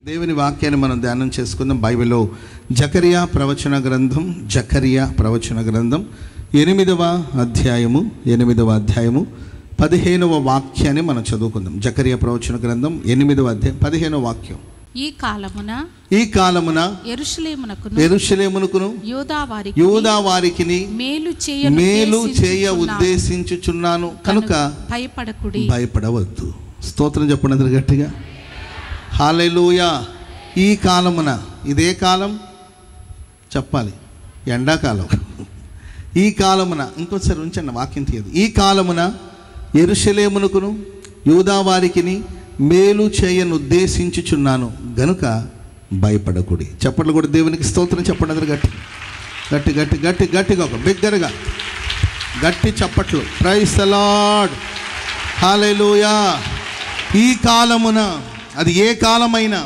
దేవుని వాక్యాన్ని మనం ధ్యానం చేసుకుందాం. బైబిల్లో జకరియా ప్రవచన గ్రంథం 8వ అధ్యాయము 15వ వాక్యాన్ని మనం చదువుకుందాం. జకరియా ప్రవచన గ్రంథం 8వ అధ్యాయం 15వ వాక్యం. ఈ కాలమున యెరూషలేమునకును యూదా వారికిని మేలు చేయ ఉద్దేశించుచున్నాను కనుక భయపడవద్దు. స్తోత్రం చెప్పండి అందరు గట్టిగా. హల్లెలూయా. ఈ కాలమున, ఇదే కాలం చెప్పాలి, ఎండాకాలం. ఈ కాలమున, ఇంకోసారి ఉంచండి వాక్యం తీయదు. ఈ కాలమున యెరూషలేమునకును యూదా వారికిని మేలు చేయను ఉద్దేశించుచున్నాను గనుక భయపడకుడి. చప్పట్లు కూడా దేవునికి స్తోత్రం చెప్పండి అందరు గట్టి గట్టి గట్టి గట్టి గట్టిగా, ఒక బిగ్గరగా గట్టి చప్పట్లు. Praise the Lord. హల్లెలూయా. ఈ కాలమున, అది ఏ కాలమైనా,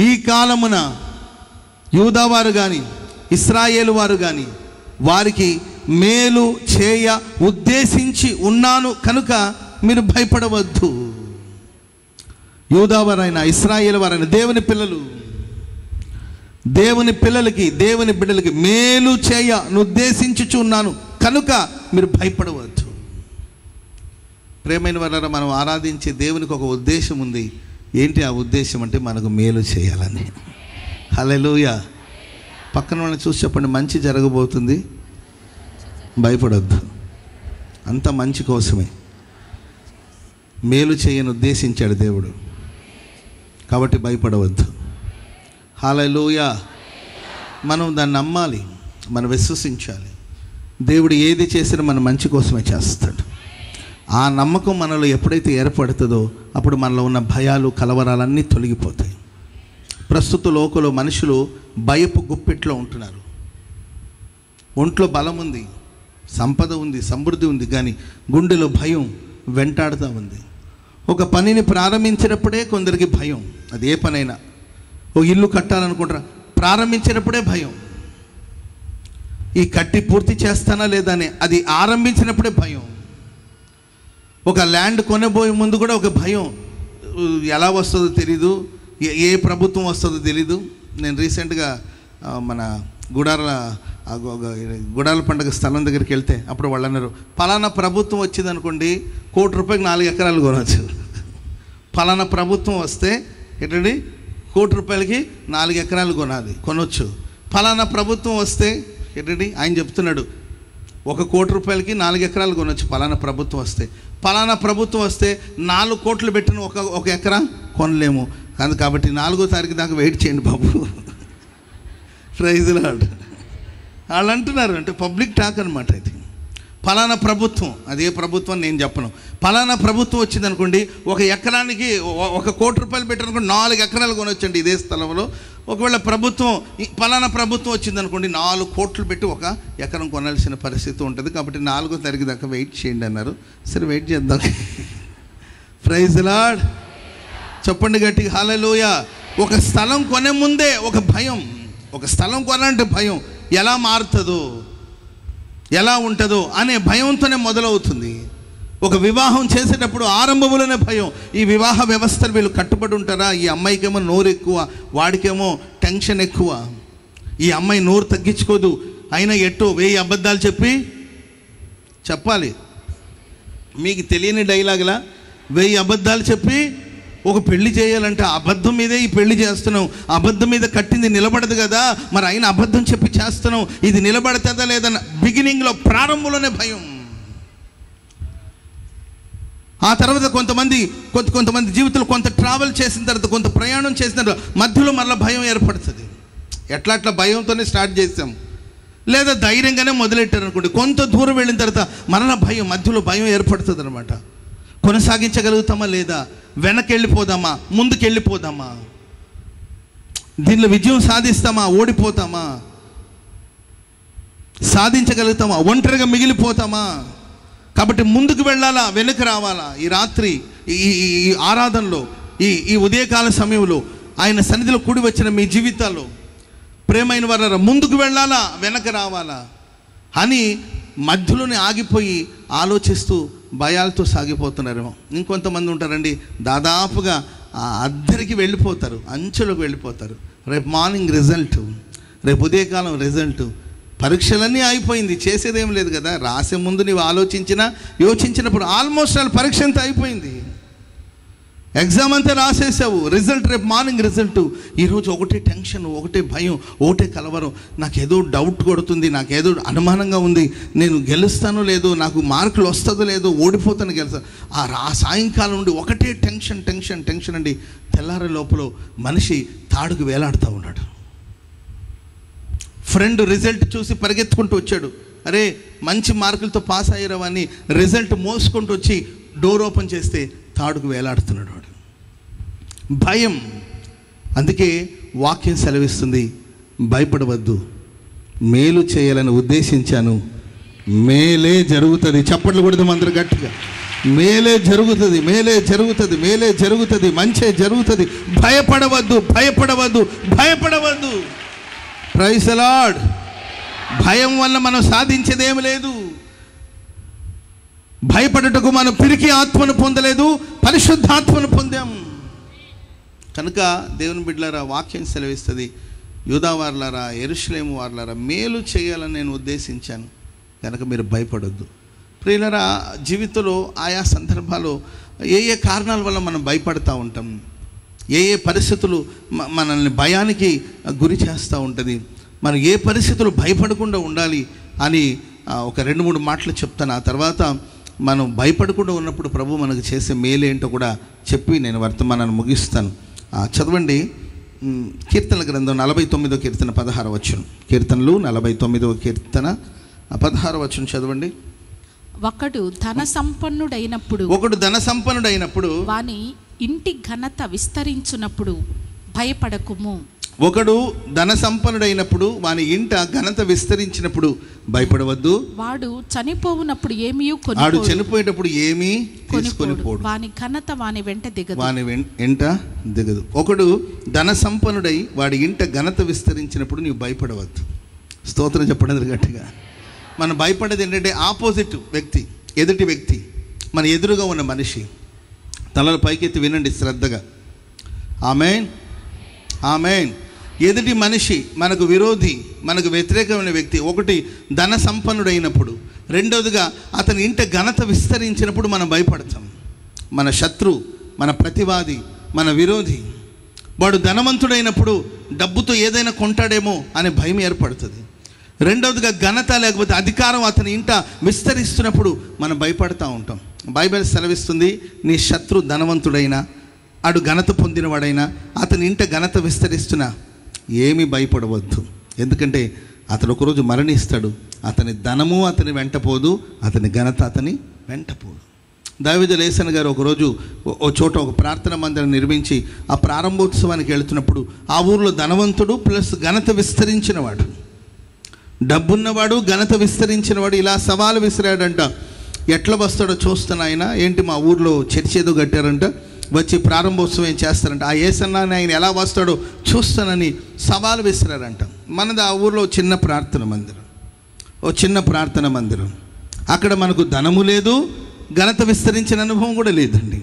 ఈ కాలమున యూదావారు కానీ ఇశ్రాయేలు వారు కానీ వారికి మేలు చేయ ఉద్దేశించి ఉన్నాను కనుక మీరు భయపడవద్దు. యూదావారైనా ఇశ్రాయేలు వారైనా దేవుని పిల్లలకి దేవుని బిడ్డలకి మేలు చేయ ఉద్దేశించుచున్నాను కనుక మీరు భయపడవద్దు. ప్రేమైన వారలారా, మనం ఆరాధించే దేవునికి ఒక ఉద్దేశం ఉంది. ఏంటి ఆ ఉద్దేశం అంటే మనకు మేలు చేయాలని. హల్లెలూయా. పక్కన వాళ్ళని చూసి చెప్పండి, మంచి జరగబోతుంది, భయపడొద్దు. అంత మంచి కోసమే మేలు చేయని ఉద్దేశించాడు దేవుడు, కాబట్టి భయపడవద్దు. హల్లెలూయా. మనం దాన్ని నమ్మాలి, మనం విశ్వసించాలి. దేవుడు ఏది చేసినా మన మంచి కోసమే చేస్తాడు. ఆ నమ్మకం మనలో ఎప్పుడైతే ఏర్పడుతుందో అప్పుడు మనలో ఉన్న భయాలు కలవరాలన్నీ తొలగిపోతాయి. ప్రస్తుత లోకంలో మనుషులు భయపు గుప్పిట్లో ఉంటున్నారు. ఒంట్లో బలం ఉంది, సంపద ఉంది, సమృద్ధి ఉంది, కానీ గుండెలో భయం వెంటాడుతూ ఉంది. ఒక పనిని ప్రారంభించినప్పుడే కొందరికి భయం. అది ఏ పనైనా, ఓ ఇల్లు కట్టాలనుకుంటారా, ప్రారంభించినప్పుడే భయం. ఈ కట్టి పూర్తి చేస్తానా లేదా అని అది ఆరంభించినప్పుడే భయం. ఒక ల్యాండ్ కొనబోయే ముందు కూడా ఒక భయం. ఎలా వస్తుందో తెలీదు, ఏ ప్రభుత్వం వస్తుందో తెలీదు. నేను రీసెంట్గా మన గుడాల పండుగ స్థలం దగ్గరికి వెళ్తే అప్పుడు వాళ్ళు అన్నారు, పలానా ప్రభుత్వం వచ్చింది అనుకోండి, ₹1,00,00,000 4 ఎకరాలు కొనవచ్చు. పలానా ప్రభుత్వం వస్తే ఏంటండి, ₹1,00,00,000 4 ఎకరాలు కొనవచ్చు. పలానా ప్రభుత్వం వస్తే ఏంటండి, ఆయన చెప్తున్నాడు, ₹1,00,00,000 4 ఎకరాలు కొనవచ్చు పలానా ప్రభుత్వం వస్తే. పలానా ప్రభుత్వం వస్తే 4 కోట్లు పెట్టిన ఒక ఎకరా కొనలేము. కాబట్టి 4వ తారీఖు దాకా వెయిట్ చేయండి బాబు. Praise the lord. వాళ్ళు అంటున్నారు, అంటే పబ్లిక్ టాక్ అనమాట ఇది. పలానా ప్రభుత్వం, అదే ప్రభుత్వం నేను చెప్పను, పలానా ప్రభుత్వం వచ్చింది అనుకోండి, ఒక ఎకరానికి ₹1,00,00,000 పెట్టారనుకోండి, 4 ఎకరాలు కొనొచ్చండి ఇదే స్థలంలో. ఒకవేళ పలానా ప్రభుత్వం వచ్చింది అనుకోండి, 4 కోట్లు పెట్టి 1 ఎకరం కొనాల్సిన పరిస్థితి ఉంటుంది. కాబట్టి 4వ తారీఖు దాకా వెయిట్ చేయండి అన్నారు. సరే వెయిట్ చేద్దాం. Praise the lord. చెప్పండి గట్టిగా హల్లెలూయా. ఒక స్థలం కొనే ముందే ఒక భయం. ఒక స్థలం కొనాలంటే భయం. ఎలా మారుతుందో, ఎలా ఉంటుందో అనే భయంతోనే మొదలవుతుంది. ఒక వివాహం చేసేటప్పుడు ఆరంభంలోనే భయం. ఈ వివాహ వ్యవస్థలు వీళ్ళు కట్టుబడి ఉంటారా? ఈ అమ్మాయికేమో నోరు ఎక్కువ, వాడికేమో టెన్షన్ ఎక్కువ. ఈ అమ్మాయి నోరు తగ్గించుకోదు, అయినా 1000 అబద్ధాలు చెప్పాలి. మీకు తెలియని డైలాగులా 1000 అబద్ధాలు చెప్పి ఒక పెళ్లి చేయాలంటే అబద్ధం మీదే ఈ పెళ్లి చేస్తున్నాం. అబద్ధం మీద కట్టింది నిలబడదు కదా, మరి అయినా అబద్ధం చెప్పి చేస్తున్నాం, ఇది నిలబడుతుందా లేదన్న బిగినింగ్లో, ప్రారంభంలోనే భయం. ఆ తర్వాత కొంతమంది జీవితంలో కొంత ట్రావెల్ చేసిన తర్వాత, కొంత ప్రయాణం చేసిన తర్వాత మధ్యలో మరలా భయం ఏర్పడుతుంది. అట్లా భయంతోనే స్టార్ట్ చేసాం, లేదా ధైర్యంగానే మొదలెట్టారు అనుకోండి, కొంత దూరం వెళ్ళిన తర్వాత మరలా భయం, మధ్యలో భయం ఏర్పడుతుంది అనమాట. కొనసాగించగలుగుతామా లేదా, వెనక్కి వెళ్ళిపోదామా, ముందుకు వెళ్ళిపోదామా, దీనిలో విజయం సాధిస్తామా, ఓడిపోతామా, సాధించగలుగుతామా, ఒంటరిగా మిగిలిపోతామా. కాబట్టి ముందుకు వెళ్ళాలా, వెనక్కి రావాలా. ఈ రాత్రి ఈ ఆరాధనలో, ఈ ఉదయకాల సమయంలో ఆయన సన్నిధిలో కూడి వచ్చిన మీ జీవితాల్లో ప్రేమైన వారు ముందుకు వెళ్ళాలా, వెనక్కి రావాలా అని మధ్యలోనే ఆగిపోయి ఆలోచిస్తూ భయాలతో సాగిపోతున్నారేమో. ఇంకొంతమంది ఉంటారండి, దాదాపుగా అద్దరికి వెళ్ళిపోతారు, అంచులకు వెళ్ళిపోతారు. రేపు మార్నింగ్ రిజల్ట్, రేపు ఉదయకాలం రిజల్ట్, పరీక్షలన్నీ అయిపోయింది, చేసేదేం లేదు కదా. రాసే ముందు నీవు యోచించినప్పుడు ఆల్మోస్ట్ వాళ్ళ పరీక్ష అంతా అయిపోయింది, ఎగ్జామ్ అంతా రాసేసావు, రిజల్ట్ రేపు మార్నింగ్ రిజల్ట్. ఈరోజు ఒకటే టెన్షన్, ఒకటే భయం, ఒకటే కలవరం. నాకేదో డౌట్ కొడుతుంది, నాకేదో అనుమానంగా ఉంది, నేను గెలుస్తానో లేదో, నాకు మార్కులు వస్తుందో లేదో, ఓడిపోతాను గెలుస్తాను. ఆ సాయంకాలం నుండి ఒకటే టెన్షన్ టెన్షన్ టెన్షన్ అండి. తెల్లారే లోపల మనిషి తాడుకు వేలాడుతూ ఉన్నాడు. ఫ్రెండ్ రిజల్ట్ చూసి పరిగెత్తుకుంటూ వచ్చాడు, అరే మంచి మార్కులతో పాస్ అయ్యారవని రిజల్ట్ మోసుకుంటూ వచ్చి డోర్ ఓపెన్ చేస్తే తాడుకు వేలాడుతున్నాడు వాడు. భయం. అందుకే వాక్యం సెలవిస్తుంది, భయపడవద్దు, మేలు చేయాలని ఉద్దేశించాను, మేలే జరుగుతుంది. చప్పట్లు కొడదాం అందరూ గట్టిగా. మేలే జరుగుతుంది, మేలే జరుగుతుంది, మేలే జరుగుతుంది, మంచే జరుగుతుంది. భయపడవద్దు, భయపడవద్దు, భయపడవద్దు. Praise the lord. భయం వల్ల మనం సాధించేదేమి లేదు. భయపడుటకు మనం పిరికి ఆత్మను పొందలేదు, పరిశుద్ధాత్మను పొందాం. కనుక దేవుని బిడ్డలారా, వాక్యం సెలవిస్తుంది, యూదా వారలారా, యెరూషలేము వారలారా, మేలు చేయాలని నేను ఉద్దేశించాను కనుక మీరు భయపడొద్దు. ప్రియులారా, జీవితంలో ఆయా సందర్భాల్లో ఏ కారణాల వల్ల మనం భయపడుతూ ఉంటాం, ఏ పరిస్థితులు మనల్ని భయానికి గురి చేస్తూ ఉంటుంది, మనం ఏ పరిస్థితులు భయపడకుండా ఉండాలి అని ఒక 2-3 మాటలు చెప్తాను. ఆ తర్వాత మనం భయపడకుండా ఉన్నప్పుడు ప్రభు మనకు చేసే మేలేంటో కూడా చెప్పి నేను వర్తమానాన్ని ముగిస్తాను. చదవండి, కీర్తనల గ్రంథం 49వ కీర్తన 16వ వచనం. కీర్తనలు 49వ కీర్తన 16వ వచనం చదవండి. ఒకడు ధన సంపన్నుడైనప్పుడు వాని ఇంటి ఘనత విస్తరించునప్పుడు భయపడకుము. ఒకడు ధన సంపన్నుడైనప్పుడు వాని ఇంట ఘనత విస్తరించినప్పుడు భయపడవద్దు. వాడు చనిపోవునప్పుడు చనిపోయేటప్పుడు ఏమీ తీసుకొని పోడు. వాని ఘనత వాని వెంట దిగదు. ఒకడు ధన సంపన్నుడై వాడి ఇంట ఘనత విస్తరించినప్పుడు నీవు భయపడవద్దు. స్తోత్రం చెప్పండి గట్టిగా. మనం భయపడేది ఏంటంటే ఆపోజిట్ వ్యక్తి, ఎదుటి వ్యక్తి, మన ఎదురుగా ఉన్న మనిషి. తలల పైకెత్తి వినండి శ్రద్ధగా. ఆమేన్, ఆమేన్. ఎదుటి మనిషి మనకు విరోధి, మనకు వ్యతిరేకమైన వ్యక్తి ఒకటి ధన సంపన్నుడైనప్పుడు, రెండవదిగా అతని ఇంట ఘనత విస్తరించినప్పుడు మనం భయపడతాం. మన శత్రు, మన ప్రతివాది, మన విరోధి వాడు ధనవంతుడైనప్పుడు డబ్బుతో ఏదైనా కొంటాడేమో అనే భయం ఏర్పడుతుంది. రెండవదిగా ఘనత లేకపోతే అధికారం అతని ఇంట విస్తరిస్తున్నప్పుడు మనం భయపడుతూ ఉంటాం. బైబిల్ సెలవిస్తుంది, నీ శత్రు ధనవంతుడైనా, అడు ఘనత పొందినవాడైనా, అతని ఇంట ఘనత విస్తరిస్తున్నా ఏమీ భయపడవద్దు. ఎందుకంటే అతను ఒకరోజు మరణిస్తాడు, అతని ధనము అతని వెంటపోదు, అతని ఘనత అతని వెంటపోదు. దావీదు లేసన్ గారు ఒకరోజు ఓ చోట ఒక ప్రార్థన మందిరం నిర్మించి ఆ ప్రారంభోత్సవానికి వెళుతున్నప్పుడు ఆ ఊరిలో ధనవంతుడు ప్లస్ ఘనత విస్తరించినవాడు, డబ్బున్నవాడు, ఘనత విస్తరించినవాడు ఇలా సవాలు విసిరాడంట. ఎట్లా వస్తాడో చూస్తాను ఆయన, ఏంటి మా ఊర్లో చర్చి ఏదో కట్టారంట, వచ్చి ప్రారంభోత్సవం ఏం చేస్తారంట, ఆ యేసన్నాని ఆయన ఎలా వస్తాడో చూస్తానని సవాలు విసిరారంట. మనది ఆ ఊర్లో చిన్న ప్రార్థన మందిరం, అక్కడ మనకు ధనము లేదు, ఘనత విస్తరించిన అనుభవం కూడా లేదండి.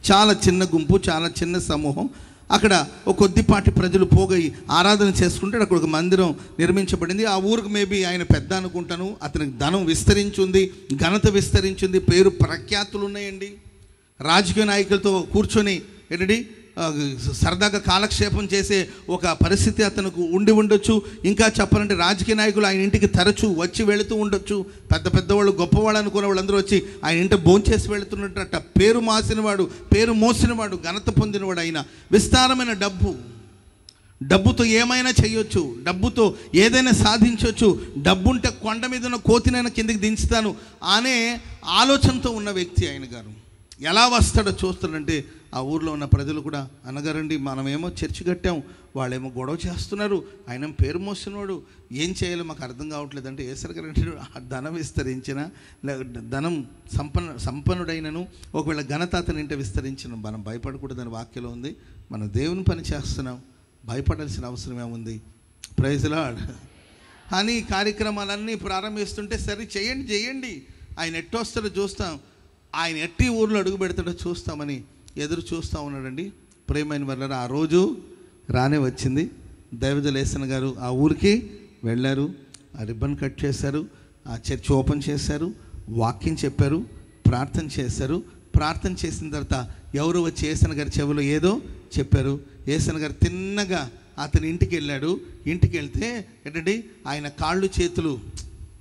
చాలా చిన్న గుంపు, చాలా చిన్న సమూహం. అక్కడ ఒక కొద్దిపాటి ప్రజలు పోగయి ఆరాధన చేసుకుంటే అక్కడ ఒక మందిరం నిర్మించబడింది. ఆ ఊరికి మేబీ ఆయన పెద్ద అనుకుంటాను, అతనికి ధనం విస్తరించింది, ఘనత విస్తరించింది, పేరు ప్రఖ్యాతులు ఉన్నాయండి. రాజకీయ నాయకులతో కూర్చొని ఏంటండి సరదాగా కాలక్షేపం చేసే ఒక పరిస్థితి అతనికి ఉండొచ్చు. ఇంకా చెప్పాలంటే రాజకీయ నాయకులు ఆయన ఇంటికి తరచూ వచ్చి వెళుతూ ఉండొచ్చు. పెద్దవాళ్ళు, గొప్పవాళ్ళు అనుకునే వాళ్ళందరూ వచ్చి ఆయన ఇంట భోంచేసి వెళుతున్నట్ట. పేరు మోసినవాడు, ఘనత పొందినవాడు. ఆయన విస్తారమైన డబ్బుతో ఏమైనా చేయొచ్చు, డబ్బుతో ఏదైనా సాధించవచ్చు, డబ్బుంటే కొండ మీద ఉన్న కోతినైనా కిందకి దించుతాను అనే ఆలోచనతో ఉన్న వ్యక్తి ఆయన గారు. ఎలా వస్తాడో చూస్తాడంటే ఆ ఊర్లో ఉన్న ప్రజలు కూడా అనగారండి, మనమేమో చర్చి కట్టాం, వాళ్ళేమో గొడవ చేస్తున్నారు, ఆయన పేరు మోసినవాడు, ఏం చేయాలో మాకు అర్థం కావట్లేదు అంటే ఏసరిగారంటే ధనం విస్తరించిన, ధనం సంపన్నుడైనను ఒకవేళ ఘనత అతని ఇంట విస్తరించిన మనం భయపడకూడదని వాక్యంలో ఉంది. మనం దేవుని పని చేస్తున్నాం, భయపడాల్సిన అవసరం ఏముంది? Praise the lord. అని కార్యక్రమాలన్నీ ప్రారంభిస్తుంటే సరే చేయండి, ఆయన ఎట్టొస్తారో చూస్తాం. ఆయన ఎట్టి ఊర్లో అడుగు పెడతాడో చూస్తామని ఎదురు చూస్తూ ఉన్నాడండి. ప్రియమైన వాళ్ళారా, ఆ రోజు రానే వచ్చింది. దైవజనులు యేసన్న గారు ఆ ఊరికి వెళ్ళారు, ఆ రిబ్బన్ కట్ చేశారు, ఆ చర్చ్ ఓపెన్ చేశారు, వాక్యం చెప్పారు, ప్రార్థన చేశారు. ప్రార్థన చేసిన తర్వాత ఎవరు వచ్చి యేసన్న గారి చెవిలో ఏదో చెప్పారు. యేసన్న గారు తిన్నగా అతని ఇంటికి వెళ్ళాడు. ఇంటికి వెళ్తే ఏంటంటే ఆయన కాళ్ళు చేతులు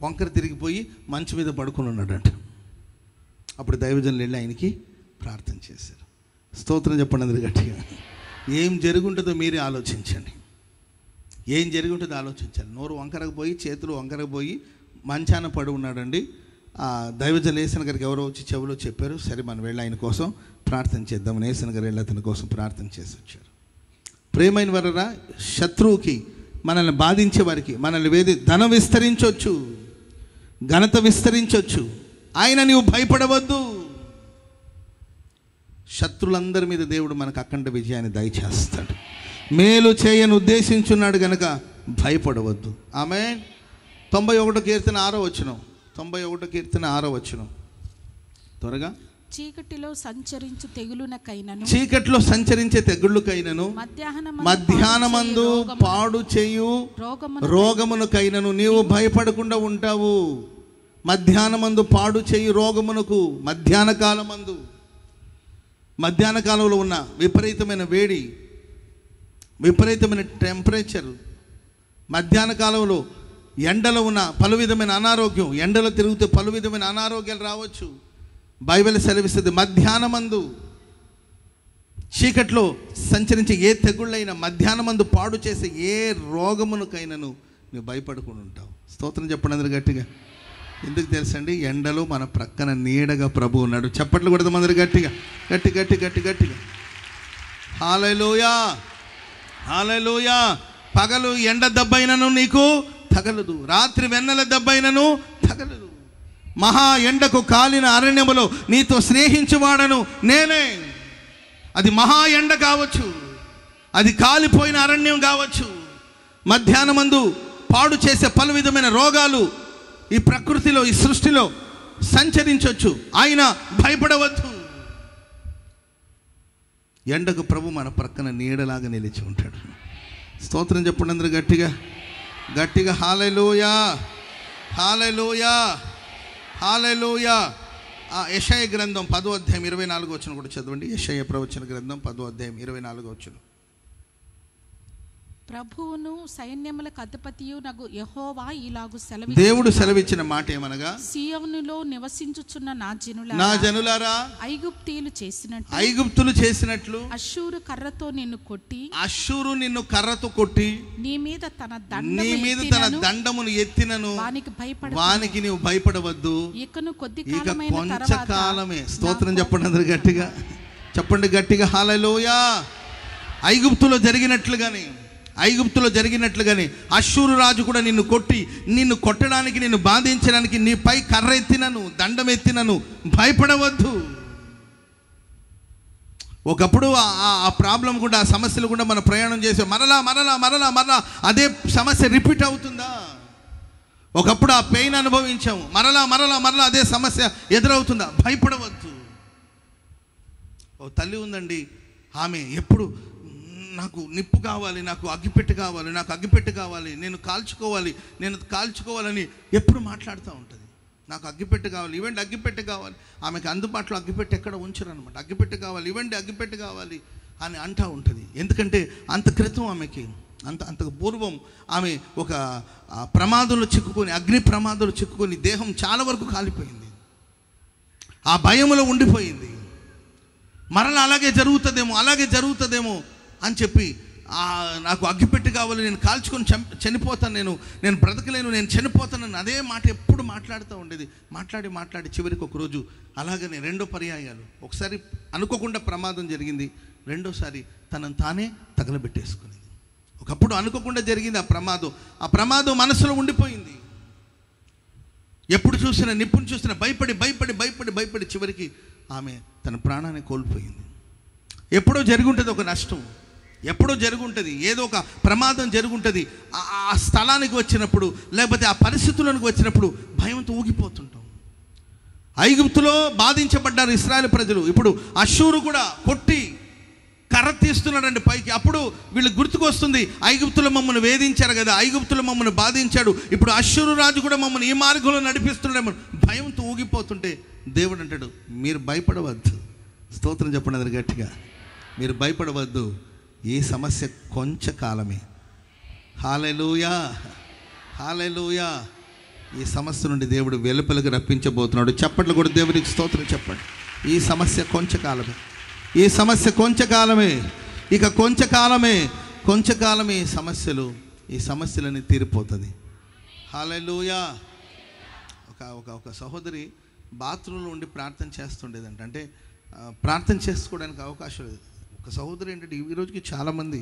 వంకర తిరిగిపోయి మంచం మీద పడుకుని ఉన్నాడంట. అప్పుడు దైవజనులు వెళ్ళి ఆయనకి ప్రార్థన చేశారు. స్తోత్రం చెప్పండి అందరు గట్టిగా. ఏం జరుగుంటుందో మీరే ఆలోచించండి. ఏం జరిగి ఉంటుందో ఆలోచించాలి. నోరు వంకరకు పోయి చేతులు వంకరకు పోయి మంచాన పడి ఉన్నాడండి. దైవజనులు యేసన్న గారికి ఎవరో వచ్చి చెవిలో చెప్పారు. సరే మనం వెళ్ళి ఆయన కోసం ప్రార్థన చేద్దామని యేసన్న గారు వెళ్ళి అతని కోసం ప్రార్థన చేసి వచ్చారు. ప్రియమైన వారరా, శత్రువుకి, మనల్ని బాధించే వారికి, మనల్ని ధనం విస్తరించవచ్చు, ఘనత విస్తరించవచ్చు, ఆయన నీవు భయపడవద్దు. శత్రులందరి మీద దేవుడు మనకు అఖండ విజయాన్ని దయచేస్తాడు. మేలు చేయని ఉద్దేశించున్నాడు గనక భయపడవద్దు. ఆమేన్. 91 కీర్తన 6వ వచనం. 91 కీర్తన 6వ వచనం త్వరగా. చీకటిలో సంచరించు తెగులునకైనను, చీకటిలో సంచరించే తెగుళ్ళకైనను, మధ్యాహ్నమందు పాడు చేయు రోగమునకైనను నీవు భయపడకుండా ఉంటావు. మధ్యాహ్నమందు పాడు చేయు రోగమునకు, మధ్యాహ్న కాలంలో ఉన్న విపరీతమైన వేడి, విపరీతమైన టెంపరేచర్, మధ్యాహ్న కాలంలో ఎండలో ఉన్న పలు విధమైన అనారోగ్యం, ఎండలో తిరిగితే పలు విధమైన అనారోగ్యాలు రావచ్చు. బైబిల్ సెలవిస్తుంది, మధ్యాహ్నమందు చీకట్లో సంచరించే ఏ తెగుళ్ళైనా, మధ్యాహ్నమందు పాడు చేసే ఏ రోగమునకైనాను నువ్వు భయపడుకుని ఉంటావు. స్తోత్రం చెప్పండి అందరు గట్టిగా. ఎందుకు తెలుసండి? ఎండలో మన ప్రక్కన నీడగా ప్రభు ఉన్నాడు. చప్పట్లు కొడదాం అందరు గట్టిగా, గట్టి గట్టి గట్టి గట్టిగా. హల్లెలూయా, హల్లెలూయా. పగలు ఎండ దెబ్బైనను నీకు తగలదు, రాత్రి వెన్నెల దెబ్బైనను తగలదు. మహా ఎండకు కాలిన అరణ్యములో నీతో స్నేహించువాడను నేనే. అది మహా ఎండ కావచ్చు, అది కాలిపోయిన అరణ్యం కావచ్చు, మధ్యాహ్నమందు పాడు చేసే పలు విధమైన రోగాలు ఈ ప్రకృతిలో, ఈ సృష్టిలో సంచరించవచ్చు. ఆయన భయపడవద్దు. ఎండకు ప్రభు మన ప్రక్కన నీడలాగా నిలిచి ఉంటాడు. స్తోత్రం చెప్పండి అందరూ గట్టిగా గట్టిగా. హల్లెలూయా, హల్లెలూయా, హల్లెలూయా. యెషయా గ్రంథం 10వ అధ్యాయం 24వ వచనం కూడా చదవండి. యెషయా ప్రవచన గ్రంథం 10వ అధ్యాయం 24వ వచనం. ప్రభువును సైన్యములకు అధిపతియు నగు యెహోవా ఇలాగు దేవుడు సెలవిచ్చిన మాట ఏమనగా, సియోనులో నివసించుచున్న నా జనులారా, ఐగుప్తులు చేసినట్లు అష్షూరు కర్రతో నిన్ను కొట్టి నీ మీద తన దండమును ఎత్తినను వానికి నీవు భయపడవద్దు. ఇక కొంచెకాలమే. స్తోత్రం చెప్పండి అందరు గట్టిగా, చెప్పండి గట్టిగా. హల్లెలూయా. ఐగుప్తులో జరిగినట్లుగానే అష్షూరు రాజు కూడా నిన్ను కొట్టి, నిన్ను కొట్టడానికి, నిన్ను బాధించడానికి నీపై కర్ర ఎత్తినను, దండం ఎత్తినను భయపడవద్దు. ఒకప్పుడు ఆ ప్రాబ్లం కూడా, ఆ సమస్యలు కూడా మనం ప్రయాణం చేసే మరలా అదే సమస్య రిపీట్ అవుతుందా? ఒకప్పుడు ఆ పెయిన్ అనుభవించాము, మరలా అదే సమస్య ఎదురవుతుందా? భయపడవద్దు. ఓ తల్లి ఉందండి, ఆమె ఎప్పుడు నాకు నిప్పు కావాలి, నాకు అగ్గిపెట్టు కావాలి, నేను కాల్చుకోవాలని ఎప్పుడు మాట్లాడుతూ ఉంటుంది. నాకు అగ్గిపెట్టు కావాలి, ఇవ్వండి అగ్గిపెట్టు కావాలి. ఆమెకు అందుబాటులో అగ్గిపెట్టు ఎక్కడ ఉంచరు అనమాట. అగ్గిపెట్టు కావాలి, ఇవ్వండి అగ్గిపెట్టు కావాలి అని అంటూ ఉంటుంది. ఎందుకంటే అంత క్రితం ఆమెకి, అంతకు పూర్వం ఆమె ఒక అగ్ని ప్రమాదంలో చిక్కుకొని దేహం చాలా వరకు కాలిపోయింది. ఆ భయంలో ఉండిపోయింది. మరలా అలాగే జరుగుతుందేమో అని చెప్పి, నాకు అగ్గిపెట్టి కావాలి, నేను కాల్చుకొని చనిపోతాను, నేను బ్రతకలేను, నేను చనిపోతానని అదే మాట ఎప్పుడు మాట్లాడుతూ ఉండేది. మాట్లాడి చివరికి ఒకరోజు అలాగనే 2 పర్యాయాలు, ఒకసారి అనుకోకుండా ప్రమాదం జరిగింది, రెండోసారి తనను తానే తగలబెట్టేసుకునేది. ఒకప్పుడు అనుకోకుండా జరిగింది ఆ ప్రమాదం మనసులో ఉండిపోయింది. ఎప్పుడు చూసినా, నిప్పును చూసినా భయపడి చివరికి ఆమె తన ప్రాణాన్ని కోల్పోయింది. ఎప్పుడో జరుగుంటుంది ఒక నష్టం, ఎప్పుడో జరుగుంటుంది, ఏదో ఒక ప్రమాదం జరుగుంటుంది. ఆ స్థలానికి వచ్చినప్పుడు, లేకపోతే ఆ పరిస్థితులకు వచ్చినప్పుడు భయంతో ఊగిపోతుంటాం. ఐగుప్తులో బాధించబడ్డారు ఇశ్రాయేలు ప్రజలు. ఇప్పుడు అష్షూరు కూడా కొట్టి కర్ర తీస్తున్నాడండి పైకి. అప్పుడు వీళ్ళు గుర్తుకొస్తుంది, ఐగుప్తులో మమ్మల్ని వేధించారు కదా, ఐగుప్తులో మమ్మల్ని బాధించాడు, ఇప్పుడు అష్షూరు రాజు కూడా మమ్మల్ని ఈ మార్గంలో నడిపిస్తున్నాడేమో. భయంతో ఊగిపోతుంటే దేవుడు అంటాడు, మీరు భయపడవద్దు. స్తోత్రం చెప్పండి అందరు గట్టిగా. మీరు భయపడవద్దు, ఈ సమస్య కొంచెంకాలమే. హల్లెలూయా, హల్లెలూయా. ఈ సమస్య నుండి దేవుడు వెలుపలకు రప్పించబోతున్నాడు. చప్పట్లు కూడా దేవునికి స్తోత్రం చెప్పండి. ఈ సమస్య కొంచెంకాలమే, ఈ సమస్య కొంచెంకాలమే, ఇక కొంచెంకాలమే ఈ సమస్యలన్నీ తీరిపోతుంది. హల్లెలూయా. ఒక సహోదరి బాత్రూంలో ఉండి ప్రార్థన చేస్తుండేదంట. అంటే ప్రార్థన చేసుకోవడానికి అవకాశం లేదు. ఒక సహోదరి ఏంటంటే, ఈ రోజుకి చాలామంది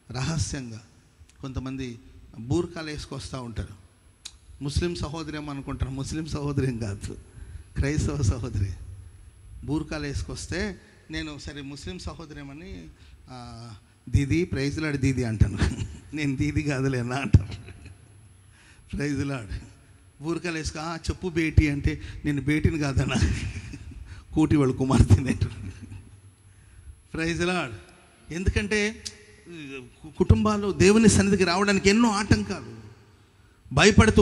రహస్యంగా కొంతమంది బూర్కాలు వేసుకొస్తూ ఉంటారు. ముస్లిం సహోదరి ఏమో అనుకుంటారు, ముస్లిం సహోదరి ఏం కాదు, క్రైస్తవ సహోదరి. బూర్కాలు వేసుకొస్తే నేను సరే ముస్లిం సహోదరి ఏమని దీది ప్రైజ్లాడు దీది అంటాను. నేను దీది కాదులేనా అంటాను. ప్రైజ్లాడు బూర్కాలు వేసుకో చెప్పు బేటీ అంటే నేను బేటీని కాదన్నా, కోటి వాళ్ళు కుమార్తెనే. ప్రైజ్లాడ్. ఎందుకంటే కుటుంబాలు దేవుని సన్నిధికి రావడానికి ఎన్నో ఆటంకాలు, భయపడుతూ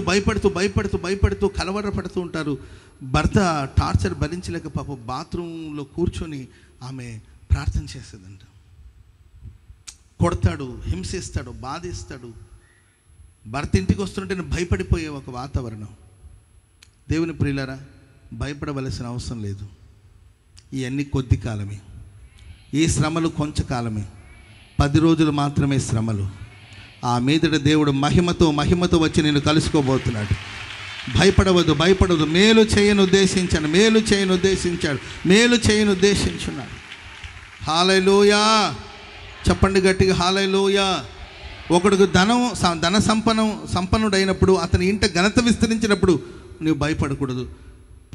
కలవరపడుతూ ఉంటారు. భర్త టార్చర్ భరించలేక పాప బాత్రూంలో కూర్చొని ఆమె ప్రార్థన చేసేదంట. కొడతాడు, హింసిస్తాడు, బాధిస్తాడు. భర్త ఇంటికి వస్తుంటే భయపడిపోయే ఒక వాతావరణం. దేవుని ప్రియులారా, భయపడవలసిన అవసరం లేదు. ఇవన్నీ కొద్ది కాలమే, ఈ శ్రమలు కొంచెంకాలమే, 10 రోజులు మాత్రమే శ్రమలు. ఆ మీదట దేవుడు మహిమతో వచ్చి నేను కలుసుకోబోతున్నాడు. భయపడవద్దు. మేలు చేయను ఉద్దేశించున్నాడు. హల్లెలూయా. చెప్పండి గట్టిగా, హల్లెలూయా. ఒకడికి ధన సంపన్నుడైనప్పుడు, అతని ఇంట ఘనత విస్తరించినప్పుడు నువ్వు భయపడకూడదు.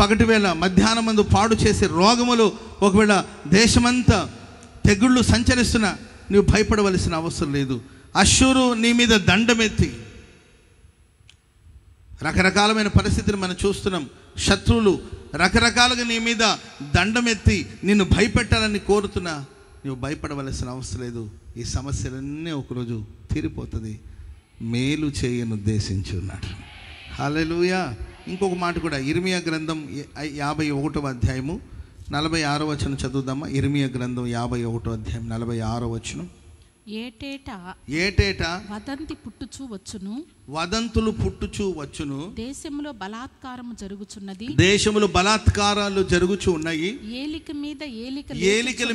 పగటి వేళ మధ్యాహ్నం మందు పాడు చేసే రోగములు ఒకవేళ దేశమంతా తెగుళ్ళు సంచరిస్తున్నా నువ్వు భయపడవలసిన అవసరం లేదు. అష్షూరు నీ మీద దండమెత్తి, రకరకాలమైన పరిస్థితిని మనం చూస్తున్నాం. శత్రువులు రకరకాలుగా నీ మీద దండమెత్తి నిన్ను భయపెట్టాలని కోరుతున్నా నువ్వు భయపడవలసిన అవసరం లేదు. ఈ సమస్యలన్నీ ఒకరోజు తీరిపోతుంది. మేలు చేయను ఉద్దేశించున్నాడు. హల్లెలూయా. ఇంకొక మాట కూడా, ఇర్మియా గ్రంథం 51వ అధ్యాయము 46వ వచనం చదువుదామా. ఇర్మియా గ్రంథం 51వ అధ్యాయం 46వ వచనం. ఏటేటా వదంతి పుట్టుచూ వచ్చును, వదంతులు పుట్టుచూ వచ్చును. దేశములో బలాత్కారాలు జరుగుచూ ఉన్నాయి. ఏలికల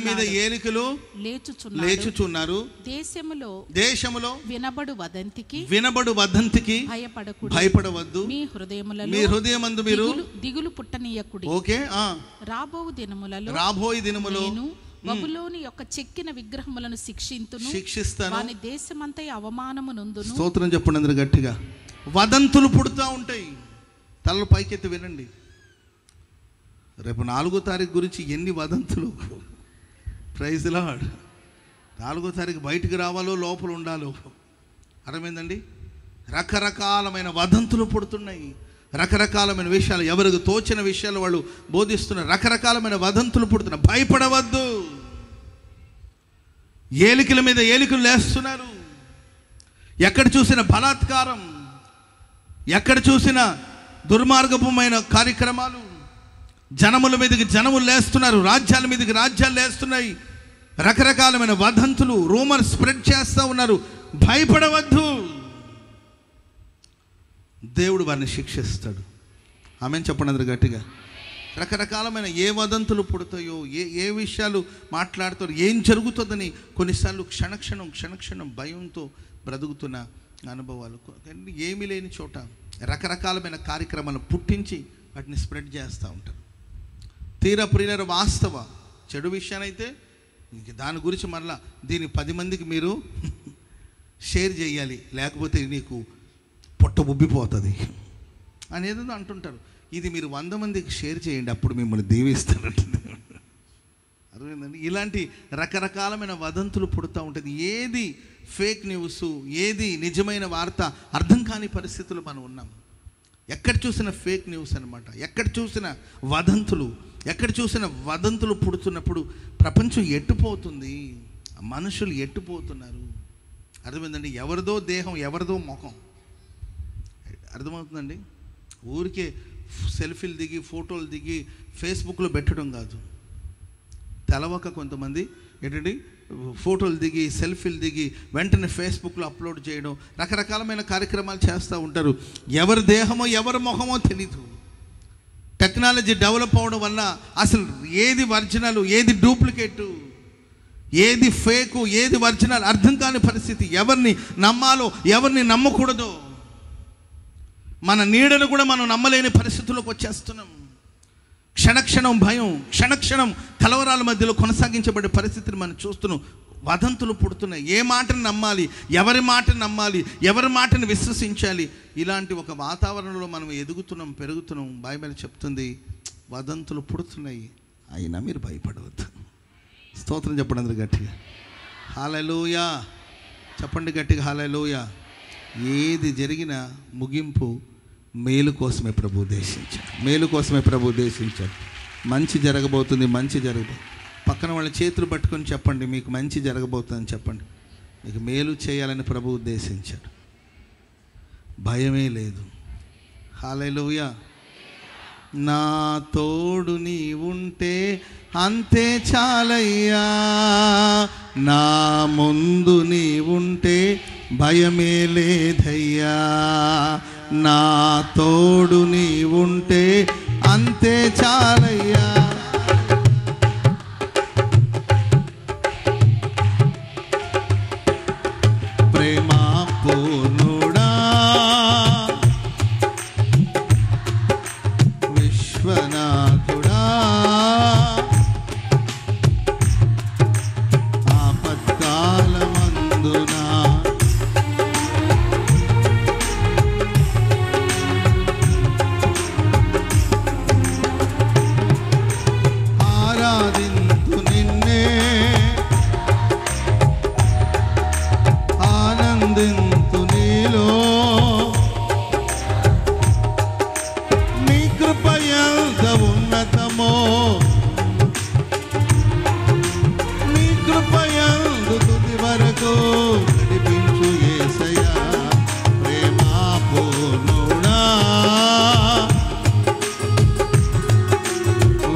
మీద ఏలికలు లేచుచున్నారు. దేశములో వినబడు వదంతికి భయపడవద్దు. మీ హృదయమందు మీరు దిగులు పుట్టనీయకుడి. ఓకే. రాబోవు దినములలో బబులోను యొక్క చెక్కిన విగ్రహములను శిక్షిస్తాను, వాని దేశమంతా అవమానము నొందును. స్తోత్రం చెప్పండి అందరూ గట్టిగా. వదంతులు పుడుతూ ఉంటాయి. తలలు పైకెత్తి వినండి. రేపు 4వ తారీఖు గురించి ఎన్ని వదంతులు. Praise the lord. 4వ తారీఖు బయటికి రావాలో లోపల ఉండాలో అర్థమైందండి. రకరకాలమైన వదంతులు పుడుతున్నాయి. రకరకాలమైన విషయాలు, ఎవరికి తోచిన విషయాలు వాళ్ళు బోధిస్తున్నారు. రకరకాలమైన వదంతులు పుడుతున్నారు. భయపడవద్దు. ఏలికల మీద ఏలికలు లేస్తున్నారు. ఎక్కడ చూసిన బలాత్కారం, ఎక్కడ చూసిన దుర్మార్గమైన కార్యక్రమాలు. జనముల మీదకి జనములు లేస్తున్నారు, రాజ్యాల మీదకి రాజ్యాలు లేస్తున్నాయి. రకరకాలమైన వదంతులు, రూమర్ స్ప్రెడ్ చేస్తూ ఉన్నారు. భయపడవద్దు. దేవుడు వారిని శిక్షిస్తాడు. ఆమేన్ చెప్పండి అందరూ గట్టిగా. రకరకాలమైన ఏ వదంతులు పుడతాయో, ఏ విషయాలు మాట్లాడుతారో, ఏం జరుగుతుందని కొన్నిసార్లు క్షణక్షణం భయంతో బ్రతుకుతున్న అనుభవాలు. ఏమీ లేని చోట రకరకాలమైన కార్యక్రమాలు పుట్టించి వాటిని స్ప్రెడ్ చేస్తూ ఉంటారు. తీరా ప్రియుల వాస్తవ చెడు విషయానైతే ఇంక దాని గురించి మరలా దీన్ని 10 మందికి మీరు షేర్ చేయాలి, లేకపోతే నీకు పొట్ట ఉబ్బిపోతుంది అనేది అంటుంటారు. ఇది మీరు 100 మందికి షేర్ చేయండి, అప్పుడు మిమ్మల్ని దీవిస్తారంట. అర్థమైందండి. ఇలాంటి రకరకాలమైన వదంతులు పుడుతూ ఉంటుంది. ఏది ఫేక్ న్యూస్, ఏది నిజమైన వార్త అర్థం కాని పరిస్థితులు మనం ఉన్నాం. ఎక్కడ చూసిన ఫేక్ న్యూస్ అనమాట. ఎక్కడ చూసిన వదంతులు పుడుతున్నప్పుడు ప్రపంచం ఎట్టుపోతుంది, మనుషులు ఎట్టుపోతున్నారు. అర్థమైందండి? ఎవరిదో దేహం, ఎవరిదో ముఖం. అర్థమవుతుందండి? ఊరికే సెల్ఫీలు దిగి, ఫోటోలు దిగి ఫేస్బుక్లో పెట్టడం కాదు. తెలవక కొంతమంది ఏంటండి ఫోటోలు దిగి, సెల్ఫీలు దిగి వెంటనే ఫేస్బుక్లో అప్లోడ్ చేయడం, రకరకాలమైన కార్యక్రమాలు చేస్తూ ఉంటారు. ఎవరి దేహమో ఎవరి ముఖమో తెలీదు. టెక్నాలజీ డెవలప్ అవడం వల్ల అసలు ఏది ఒరిజినల్, ఏది డూప్లికేటు, ఏది ఫేకు, ఏది ఒరిజినల్ అర్థం కాని పరిస్థితి. ఎవరిని నమ్మాలో ఎవరిని నమ్మకూడదో మన నీడను కూడా మనం నమ్మలేని పరిస్థితుల్లోకి వచ్చేస్తున్నాం. క్షణక్షణం భయం, క్షణక్షణం కలవరాల మధ్యలో కొనసాగించబడే పరిస్థితిని మనం చూస్తున్నాం. వదంతులు పుడుతున్నాయి. ఏ మాటను నమ్మాలి, ఎవరి మాటను నమ్మాలి, ఎవరి మాటను విశ్వసించాలి, ఇలాంటి ఒక వాతావరణంలో మనం ఎదుగుతున్నాం, పెరుగుతున్నాం. బైబిల్ చెప్తుంది వదంతులు పుడుతున్నాయి, అయినా మీరు భయపడవద్దు. స్తోత్రం చెప్పండి అందరూ గట్టిగా. హల్లెలూయా చెప్పండి గట్టిగా, హల్లెలూయా. ఏది జరిగినా ముగింపు మేలు కోసమే ప్రభు ఉద్దేశించాడు. మంచి జరగబోతుంది, మంచి జరగబోతుంది. పక్కన వాళ్ళ చేతులు పట్టుకొని చెప్పండి, మీకు మంచి జరగబోతుందని చెప్పండి. మీకు మేలు చేయాలని ప్రభు ఉద్దేశించాడు. భయమే లేదు. హల్లెలూయా. నా తోడు నీ ఉంటే అంతే చాలయ్యా, నా ముందు నీ ఉంటే భయమే లేదయ్యా, నా తోడు నీ ఉంటే అంతే చాలయ్యా. ప్రేమ పూర్ణుడా, విశ్వనాథుడా, ఆపత్కాలమందునా ఆరాధింతు నిన్నే, ఆనందింతు నీలో, నీ కృప ఎంత ఉన్నతమో, నీ కృప యందు తుది వరకు నడిపించు యేసయ్యా. ప్రేమ పూర్ణుడా,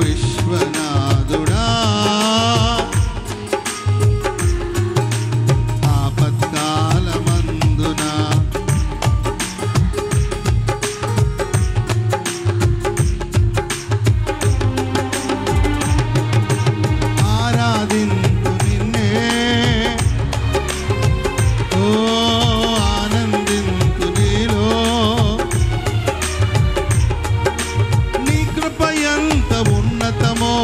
విశ్వనాథుడా, ఆపత్కాలమందునా ఆరాధింతు నిన్నే, ఓ ఆనందింతు నీలో, నీ కృప ఎంత ఉన్నతమో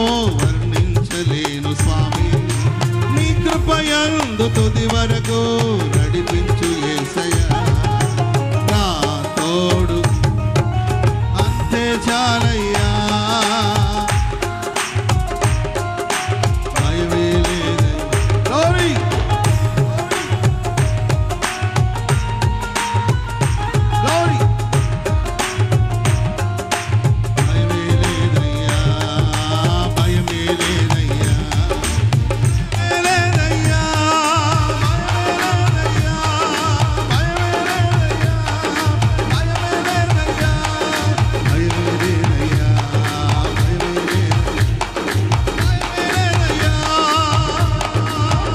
వర్ణించలేను స్వామి, నీ కృప యందు తుది వరకు నడిపించు యేసయ్యా. నా తోడు అంతే చాలయ్యా, భయమే లేదయ్యా. Glory! Glory! భయమే లేదయ్యా, భయమే లేదయ్యా, భయమే లేదయ్యా, భయమే లేదయ్యా, భయమే లేదయ్యా, భయమే లేదయ్యా, భయమే లేదయ్యా,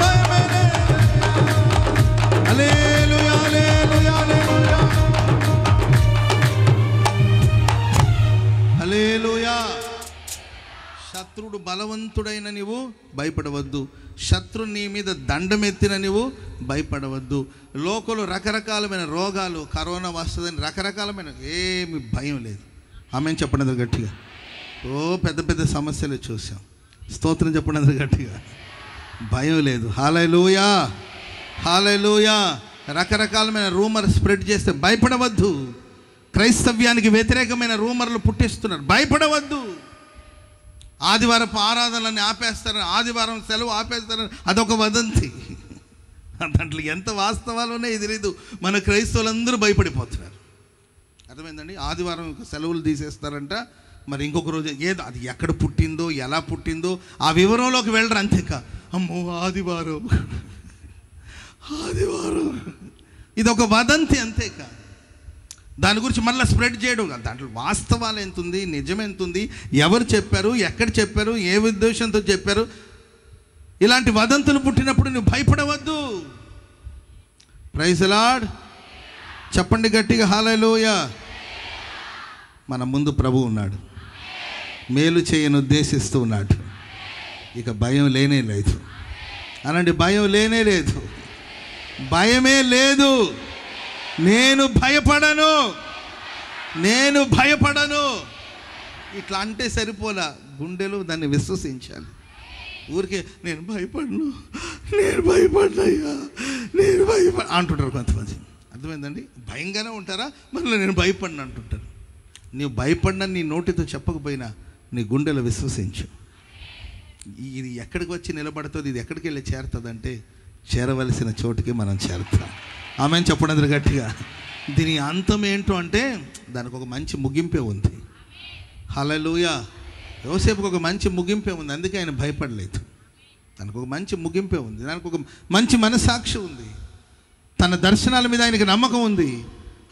భయమే లేదయ్యా. హల్లెలూయా, హల్లెలూయా, హల్లెలూయా, హల్లెలూయా. శత్రుడు బలవంతుడైన నీవు భయపడవద్దు, శత్రువు నీ మీద దండమెత్తిన నీవు భయపడవద్దు. లోకంలో రకరకాలమైన రోగాలు, కరోనా వస్తుందని రకరకాలమైన ఏమి భయం లేదు. ఆమెను చెప్పండి అందరు గట్టిగా. ఓ పెద్ద పెద్ద సమస్యలు చూసాం. స్తోత్రం చెప్పండి అందరు గట్టిగా. భయం లేదు. హల్లెలూయా, హల్లెలూయా. రకరకాలమైన రూమర్ స్ప్రెడ్ చేస్తే భయపడవద్దు. క్రైస్తవ్యానికి వ్యతిరేకమైన రూమర్లు పుట్టిస్తున్నారు, భయపడవద్దు. ఆదివారపు ఆరాధనలని ఆపేస్తారని, ఆదివారం సెలవు ఆపేస్తారని అదొక వదంతి. దాంట్లో ఎంత వాస్తవాలునే తెలియదు. మన క్రైస్తవులందరూ భయపడిపోతున్నారు. అర్థమైందండి? ఆదివారం సెలవులు తీసేస్తారంట, మరి ఇంకొక రోజు ఏదో అది ఎక్కడ పుట్టిందో ఎలా పుట్టిందో ఆ వివరంలోకి వెళ్ళరు. అంతేక అమ్మో ఆదివారం ఇది ఒక వదంతి, అంతేక దాని గురించి మళ్ళీ స్ప్రెడ్ చేయడం. దాంట్లో వాస్తవాలు ఎంత ఉంది, నిజం ఎంత ఉంది, ఎవరు చెప్పారు, ఎక్కడ చెప్పారు, ఏ ఉద్దేశంతో చెప్పారు. ఇలాంటి వదంతులు పుట్టినప్పుడు నువ్వు భయపడవద్దు. Praise the lord. చెప్పండి గట్టిగా హల్లెలూయా. మన ముందు ప్రభు ఉన్నాడు, మేలు చేయను ఉద్దేశిస్తూ ఉన్నాడు. ఇక భయం లేనే లేదు. అలాంటి భయం లేనే లేదు, భయమే లేదు. నేను భయపడను. ఇట్లా అంటే సరిపోలా, గుండెలు దాన్ని విశ్వసించాలి. ఊరికే నేను భయపడ్డాయ్యా అంటుంటారు కొంతమంది. అర్థమైందండి? భయంగానే ఉంటారా, మళ్ళీ నేను భయపడిన అంటుంటారు. నీవు భయపడినా నీ నోటితో చెప్పకపోయినా నీ గుండెలు విశ్వసించు. ఇది ఎక్కడికి వచ్చి నిలబడుతుంది, ఇది ఎక్కడికి వెళ్ళి చేరుతుంది అంటే చేరవలసిన చోటుకి మనం చేరుతాం. ఆమెను చెప్పడం గట్టిగా. దీని అంతం ఏంటో అంటే దానికి ఒక మంచి ముగింపే ఉంది. హల్లెలూయా. యోసేపుకి ఒక మంచి ముగింపే ఉంది, అందుకే ఆయన భయపడలేదు. దానికి ఒక మంచి ముగింపే ఉంది, దానికి ఒక మంచి మనసాక్షి ఉంది. తన దర్శనాల మీద ఆయనకు నమ్మకం ఉంది,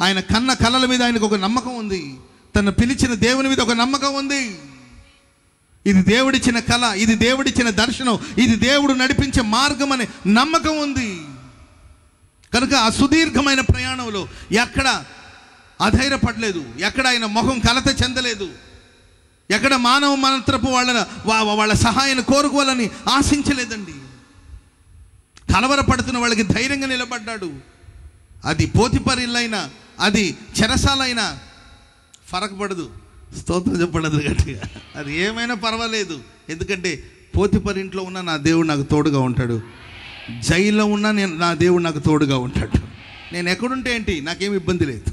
ఆయన కన్న కళల మీద ఆయనకు ఒక నమ్మకం ఉంది, తను పిలిచిన దేవుని మీద ఒక నమ్మకం ఉంది. ఇది దేవుడిచ్చిన కళ, ఇది దేవుడిచ్చిన దర్శనం, ఇది దేవుడు నడిపించే మార్గం అనే నమ్మకం ఉంది. కనుక ఆ సుదీర్ఘమైన ప్రయాణంలో ఎక్కడ అధైర్యపడలేదు, ఎక్కడ ఆయన మొహం కలత చెందలేదు, ఎక్కడ మానవ మంత్రపు వాళ్ళ సహాయాన్ని కోరుకోవాలని ఆశించలేదండి. కలవరపడుతున్న వాళ్ళకి ధైర్యంగా నిలబడ్డాడు. అది పోతిఫర్ ఇల్లైనా, అది చెరసాలైనా ఫరక్ పడదు. స్తోత్రం చెప్పడదు గట్టిగా. అది ఏమైనా పర్వాలేదు, ఎందుకంటే పోతిఫర్ ఇంట్లో ఉన్న నా దేవుడు నాకు తోడుగా ఉంటాడు, జైల్లో ఉన్నా నా దేవుడు నాకు తోడుగా ఉంటాడు. నేను ఎక్కడుంటే ఏంటి, నాకేమి ఇబ్బంది లేదు,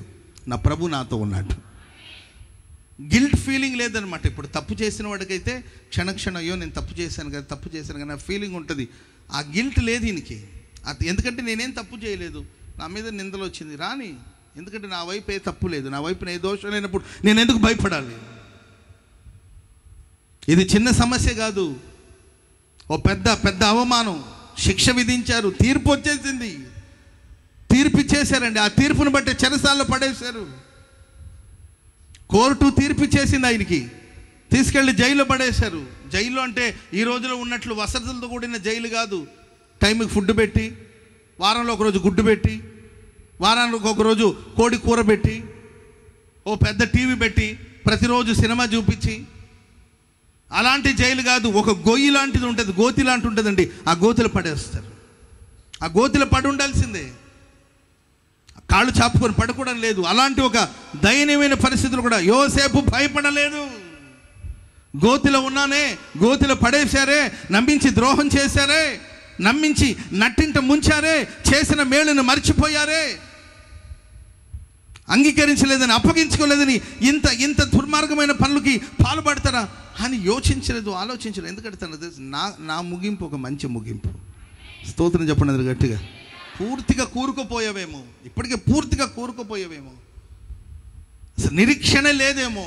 నా ప్రభు నాతో ఉన్నాడు. గిల్ట్ ఫీలింగ్ లేదనమాట. ఇప్పుడు తప్పు చేసిన వాడికైతే క్షణక్షణం అయ్యో నేను తప్పు చేశాను కదా నా ఫీలింగ్ ఉంటుంది. ఆ గిల్ట్ లేదు ఈయనకి. ఎందుకంటే నేనేం తప్పు చేయలేదు, నా మీద నిందలు వచ్చింది రాని, ఎందుకంటే నా వైపు ఏ తప్పు లేదు, నా వైపున ఏ దోషం లేనప్పుడు నేను ఎందుకు భయపడాలి? ఇది చిన్న సమస్య కాదు, ఓ పెద్ద అవమానం. శిక్ష విధించారు, తీర్పు వచ్చేసింది, తీర్పు ఇచ్చేశారండి. ఆ తీర్పును బట్టి చెరసాల్లో పడేశారు. కోర్టు తీర్పు ఇచ్చేసింది, ఆయనకి తీసుకెళ్ళి జైల్లో పడేశారు. జైల్లో అంటే ఈ రోజులో ఉన్నట్లు వసతులతో కూడిన జైలు కాదు. టైంకి ఫుడ్ పెట్టి, వారంలో ఒకరోజు గుడ్డు పెట్టి, వారానికి ఒకరోజు కోడి కూర పెట్టి, ఓ పెద్ద టీవీ పెట్టి, ప్రతిరోజు సినిమా చూపించి, అలాంటి జైలు కాదు. ఒక గొయ్యి లాంటిది ఉంటుంది, గోతి లాంటి ఉంటుందండి, ఆ గోతిలో పడేస్తారు. ఆ గోతిలో పడి ఉండాల్సిందే, కాళ్ళు చాపుకొని పడుకోవడం లేదు. అలాంటి ఒక దయనీయమైన పరిస్థితులు కూడా యోసేపు భయపడలేదు. గోతిలో ఉన్నానే, గోతిలో పడేశారే, నమ్మించి ద్రోహం చేశారే, నమ్మించి నట్టింట ముంచారే, చేసిన మేలును మర్చిపోయారే, అంగీకరించలేదని, అప్పగించుకోలేదని, ఇంత దుర్మార్గమైన పనులకి పాల్పడతారా అని యోచించలేదు, ఆలోచించలేదు. ఎందుకంటే తన నా ముగింపు ఒక మంచి ముగింపు. స్తోత్రం చెప్పండి గట్టిగా. పూర్తిగా కూరుకుపోయావేమో, ఇప్పటికే పూర్తిగా కూరుకుపోయావేమో, అసలు నిరీక్షణ లేదేమో,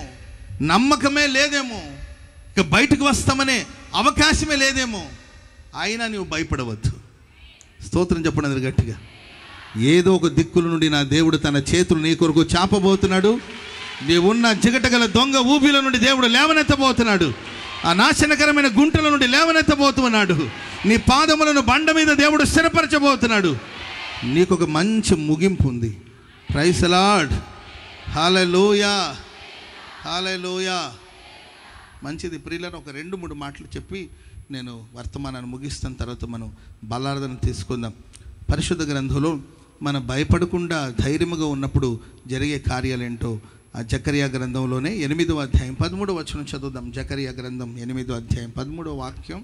నమ్మకమే లేదేమో, ఇక బయటకు వస్తామనే అవకాశమే లేదేమో, అయినా నువ్వు భయపడవద్దు. స్తోత్రం చెప్పండి గట్టిగా. ఏదో ఒక దిక్కుల నుండి నా దేవుడు తన చేతులు నీ కొరకు చాపబోతున్నాడు. నీవున్న జిగటగల దొంగ ఊబిల నుండి దేవుడు లేవనెత్తబోతున్నాడు. ఆ నాశనకరమైన గుంటల నుండి లేవనెత్తబోతున్నాడు. నీ పాదములను బండ మీద దేవుడు స్థిరపరచబోతున్నాడు. నీకు ఒక మంచి ముగింపు ఉంది. Praise the Lord. Hallelujah, hallelujah. మంచిది ప్రియులారా, ఒక 2-3 మాటలు చెప్పి నేను వర్తమానాన్ని ముగిస్తాను. తర్వాత మనం బలార్దన తీసుకుందాం. పరిశుద్ధ గ్రంథంలో మనం భయపడకుండా ధైర్యముగా ఉన్నప్పుడు జరిగే కార్యాలేంటో ఆ జకరియా గ్రంథంలోనే 8వ అధ్యాయం 13వ వచనం చదువుదాం. జకరియా గ్రంథం 8వ అధ్యాయం 13వ వాక్యం.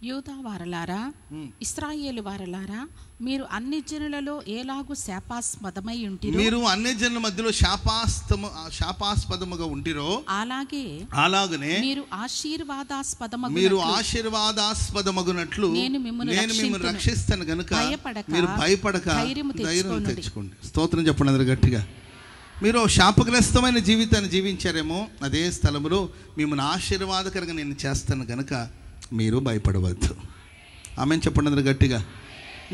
యూదా వారలారా, ఇశ్రాయేలు వారలారా, మీరు అన్ని జనులలో ఎలాగూ శాపాస్పదమై ఉంటిరో, మీరు అన్ని జనుల మధ్యలో శాపాస్పదముగా ఉంటిరో అలాగనే మీరు ఆశీర్వాదాస్పదమగునట్లు నేను మిమ్మల్ని రక్షిస్తాను గనుక మీరు భయపడక ధైర్యం తెచ్చుకోండి. స్తోత్రం చెప్పండి అందరూ గట్టిగా. మీరు శాపగ్రస్తమైన జీవితాన్ని జీవించారేమో, అదే స్థలంలో మిమ్మల్ని ఆశీర్వాదకరంగా నేను చేస్తాను కనుక మీరు భయపడవద్దు. ఆమెను చెప్పండి అందరూ గట్టిగా.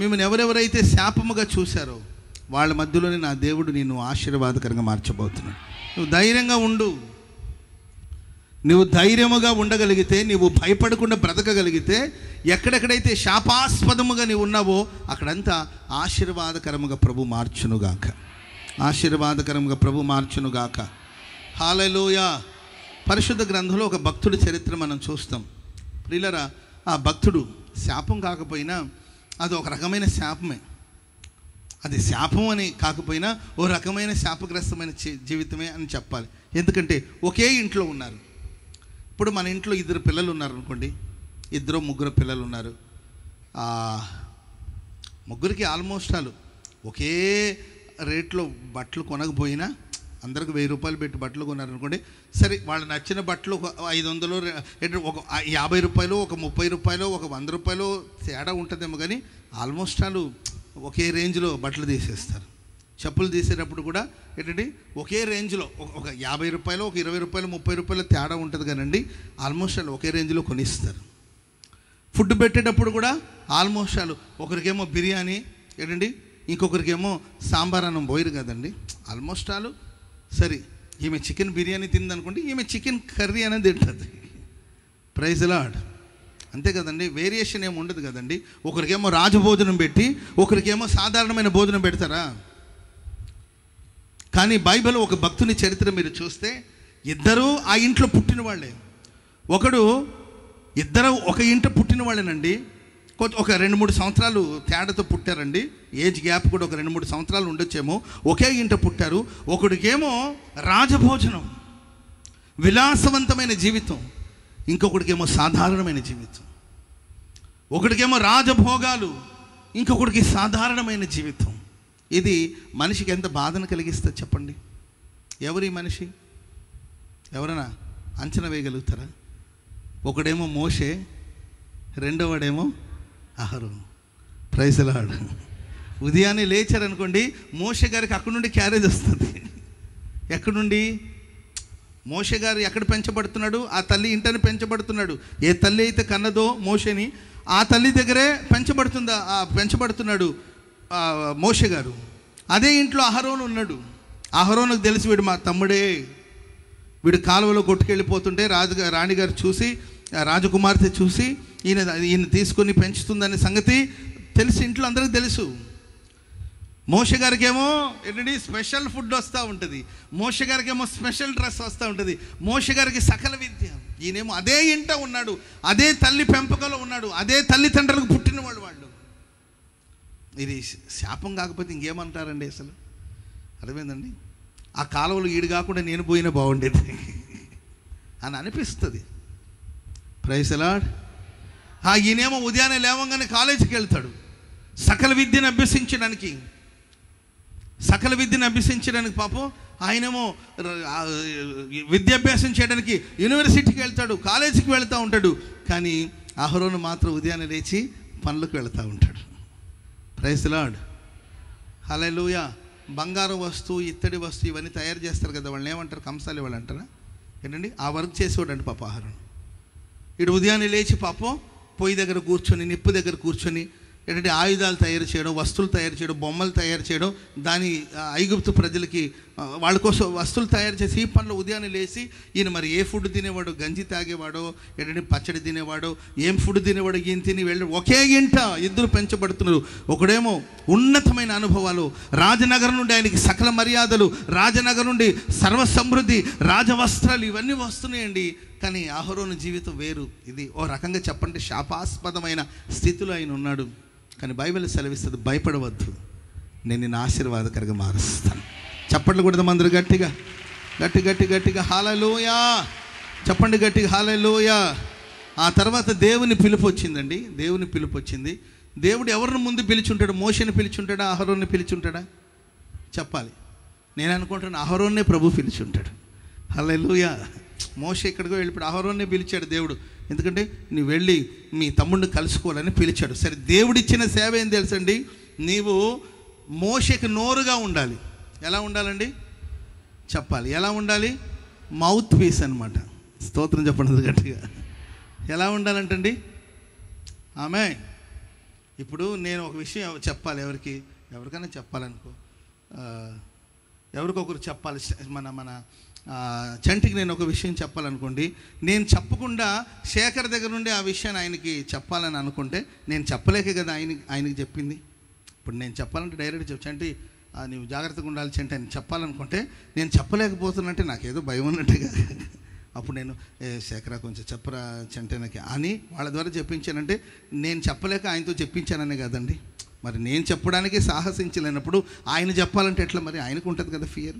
మిమ్మల్ని ఎవరెవరైతే శాపముగా చూశారో వాళ్ళ మధ్యలోనే నా దేవుడు నిన్ను ఆశీర్వాదకరంగా మార్చబోతున్నాడు. నువ్వు ధైర్యంగా ఉండు. నువ్వు ధైర్యముగా ఉండగలిగితే, నువ్వు భయపడకుండా బ్రతకగలిగితే, ఎక్కడెక్కడైతే శాపాస్పదముగా నీవు ఉన్నావో అక్కడంతా ఆశీర్వాదకరముగా ప్రభు మార్చునుగాక. ఆశీర్వాదకరంగా ప్రభు మార్చునుగాక. హల్లెలూయా. పరిశుద్ధ గ్రంథంలో ఒక భక్తుడి చరిత్ర మనం చూస్తాం. ప్రియులారా, ఆ భక్తుడు శాపం కాకపోయినా అది ఒక రకమైన శాపమే. అది శాపం అని కాకపోయినా ఓ రకమైన శాపగ్రస్తమైన జీవితమే అని చెప్పాలి. ఎందుకంటే ఒకే ఇంట్లో ఉన్నారు. ఇప్పుడు మన ఇంట్లో 2 పిల్లలు ఉన్నారు అనుకోండి, 2-3 పిల్లలు ఉన్నారు. ముగ్గురికి ఆల్మోస్ట్ ఒకే రేట్లో బట్టలు కొనకపోయినా అందరికి 1000 రూపాయలు పెట్టి బట్టలు కొన్నారనుకోండి. సరే, వాళ్ళు నచ్చిన బట్టలు ఒక 500, ఒక 50 రూపాయలు, ఒక 30 రూపాయలు, ఒక 100 రూపాయలు తేడా ఉంటుందేమో, కానీ ఆల్మోస్ట్ ఒకే రేంజ్లో బట్టలు తీసేస్తారు. చెప్పులు తీసేటప్పుడు కూడా ఏంటంటే ఒకే రేంజ్లో ఒక 50 రూపాయలు, ఒక 20 రూపాయలు, 30 రూపాయలు తేడా ఉంటుంది కానండి, ఆల్మోస్ట్ ఒకే రేంజ్లో కొనిస్తారు. ఫుడ్ పెట్టేటప్పుడు కూడా ఆల్మోస్ట్ ఒకరికేమో బిర్యానీ ఏంటండి, ఇంకొకరికేమో సాంబార్ అన్నం పోయిరు కదండి. ఆల్మోస్ట్ సరే, ఈమె చికెన్ బిర్యానీ తిందనుకోండి, ఈమె చికెన్ కర్రీ అనేది తింటుంది. Praise lord. అంతే కదండి, వేరియేషన్ ఏమి ఉండదు కదండి. ఒకరికేమో రాజభోజనం పెట్టి ఒకరికేమో సాధారణమైన భోజనం పెడతారా? కానీ బైబిల్ ఒక భక్తుని చరిత్ర మీరు చూస్తే, ఇద్దరూ ఆ ఇంట్లో పుట్టిన వాళ్ళే. ఇద్దరు ఒక ఇంట పుట్టిన వాళ్ళేనండి. ఒక 2-3 సంవత్సరాలు తేడాతో పుట్టారండి. ఏజ్ గ్యాప్ కూడా ఒక 2-3 సంవత్సరాలు ఉండొచ్చేమో. ఒకే ఇంట పుట్టారు. ఒకడికేమో రాజభోజనం, విలాసవంతమైన జీవితం, ఇంకొకడికేమో సాధారణమైన జీవితం. ఒకడికేమో రాజభోగాలు, ఇంకొకడికి సాధారణమైన జీవితం. ఇది మనిషికి ఎంత బాధను కలిగిస్తుంది చెప్పండి. ఎవరి మనిషి ఎవరైనా అంచనా వేయగలుగుతారా? ఒకడేమో మోషే, రెండోవాడేమో అహరోను. Praise lord. ఉదయాన్నే లేచారనుకోండి, మోషే గారికి అక్కడి నుండి క్యారేజ్ వస్తుంది. ఎక్కడి నుండి? మోషే గారు ఎక్కడ పెంచబడుతున్నాడు? ఆ తల్లి ఇంటని పెంచబడుతున్నాడు. ఏ తల్లి అయితే కన్నదో మోషేని, ఆ తల్లి దగ్గరే పెంచబడుతున్నాడు మోషే గారు. అదే ఇంట్లో అహరోను ఉన్నాడు. అహరోనుకు తెలిసి వీడు మా తమ్ముడే, వీడు కాలువలో కొట్టుకెళ్ళిపోతుంటే రాణిగారు చూసి, రాజకుమార్తె చూసి ఈయన తీసుకొని పెంచుతుందనే సంగతి తెలిసి ఇంట్లో అందరికీ తెలుసు. మోషే గారికి ఏమో ఏంటంటే స్పెషల్ ఫుడ్ వస్తూ ఉంటుంది, మోషే గారికి ఏమో స్పెషల్ డ్రెస్ వస్తూ ఉంటుంది, మోషే గారికి సకల విద్య. ఈయనేమో అదే ఇంట ఉన్నాడు, అదే తల్లి పెంపకంలో ఉన్నాడు, అదే తల్లిదండ్రులకు పుట్టినవాడు. వాళ్ళు ఇది శాపం కాకపోతే ఇంకేమంటారండి? అసలు అర్థమైందండి. ఆ కాలువలో ఈడు కాకుండా నేను పోయినా బాగుండేది అని అనిపిస్తుంది. Praise lord. ఈయనేమో ఉదయాన్నే లేవంగానే కాలేజీకి వెళ్తాడు సకల విద్యను అభ్యసించడానికి. పాపం ఆయనేమో విద్యాభ్యాసం చేయడానికి యూనివర్సిటీకి వెళ్తాడు, కాలేజీకి వెళ్తూ ఉంటాడు. కానీ అహరోను మాత్రం ఉదయాన్నే లేచి పనులకు వెళ్తూ ఉంటాడు. Praise Lord. హల్లెలూయా. బంగారం వస్తువు, ఇత్తడి వస్తువు ఇవన్నీ తయారు చేస్తారు కదా, వాళ్ళని ఏమంటారు? కంసాలి వాళ్ళు అంటారా ఏంటండి? ఆ వర్క్ చేసేవాడండి పాప అహరోను. ఇటు ఉదయాన్నే లేచి పాపం పొయ్యి దగ్గర కూర్చొని, నిప్పు దగ్గర కూర్చొని ఏంటంటే ఆయుధాలు తయారు చేయడం, వస్తువులు తయారు చేయడం, బొమ్మలు తయారు చేయడం, దాని ఐగుప్తు ప్రజలకి వాళ్ళ కోసం వస్తువులు తయారు చేసి ఈ పనులు ఉదయాన్నే లేచి ఈయన మరి ఏ ఫుడ్ తినేవాడు? గంజి తాగేవాడో, ఏంటంటే పచ్చడి తినేవాడో, ఏం ఫుడ్ తినేవాడు? ఈయన తిని వెళ్ళి ఒకే ఇంట ఇద్దరు పెంచబడుతున్నారు. ఒకడేమో ఉన్నతమైన అనుభవాలు, రాజనగరం నుండి ఆయనకి సకల మర్యాదలు, రాజనగరం నుండి సర్వసమృద్ధి, రాజవస్త్రాలు ఇవన్నీ వస్తున్నాయండి. కానీ అహరోను జీవితం వేరు. ఇది ఓ రకంగా చెప్పండి శాపాస్పదమైన స్థితిలో ఆయన ఉన్నాడు. కానీ బైబిల్ సెలవిస్తుంది, భయపడవద్దు, నేను నిన్ను ఆశీర్వాదకరంగా మారుస్తాను. చప్పట్లు కూడా అందరూ గట్టిగా గట్టిగా హల్లెలూయా చెప్పండి, గట్టిగా హల్లెలూయా. ఆ తర్వాత దేవుని పిలుపు వచ్చిందండి. దేవుని పిలుపు వచ్చింది. దేవుడు ఎవరిని ముందు పిలిచుంటాడు? మోషేని పిలిచుంటాడా? అహరోన్ని పిలిచుంటాడా? చెప్పాలి. నేను అనుకుంటున్నాను అహరోన్నే ప్రభు పిలిచుంటాడు. హల్లెలూయా. మోషే ఎక్కడికో వెళ్ళిపోయాడు, అహరోన్నే పిలిచాడు దేవుడు. ఎందుకంటే నువ్వు వెళ్ళి మీ తమ్ముడిని కలుసుకోవాలని పిలిచాడు. సరే, దేవుడిచ్చిన సేవ ఏం తెలుసండి? నీవు మోషేకి నోరుగా ఉండాలి. ఎలా ఉండాలండి? చెప్పాలి. ఎలా ఉండాలి? మౌత్ పీస్ అనమాట. స్తోత్రం చెప్పండి గట్టిగా. ఎలా ఉండాలంటండి? ఆమె ఇప్పుడు నేను ఒక విషయం చెప్పాలి, ఎవరికైనా చెప్పాలనుకో, ఎవరికొకరు చెప్పాలి. మన చంటికి నేను ఒక విషయం చెప్పాలనుకోండి, నేను చెప్పకుండా శేఖర్ దగ్గర నుండి ఆ విషయాన్ని ఆయనకి చెప్పాలని అనుకుంటే నేను చెప్పలేకే కదా ఆయనకి చెప్పింది. ఇప్పుడు నేను చెప్పాలంటే డైరెక్ట్ చంటి నీవు జాగ్రత్తగా ఉండాలి చంటి అని చెప్పాలనుకుంటే నేను చెప్పలేకపోతున్నట్టే నాకేదో భయం ఉన్నట్టుగా. అప్పుడు నేను శేఖరా కొంచెం చెప్పరా చంటనకి అని వాళ్ళ ద్వారా చెప్పించానంటే నేను చెప్పలేక ఆయనతో చెప్పించాననే కదండి. మరి నేను చెప్పడానికి సాహసించలేనప్పుడు ఆయన చెప్పాలంటే ఎట్లా? మరి ఆయనకు ఉంటుంది కదా ఫియర్.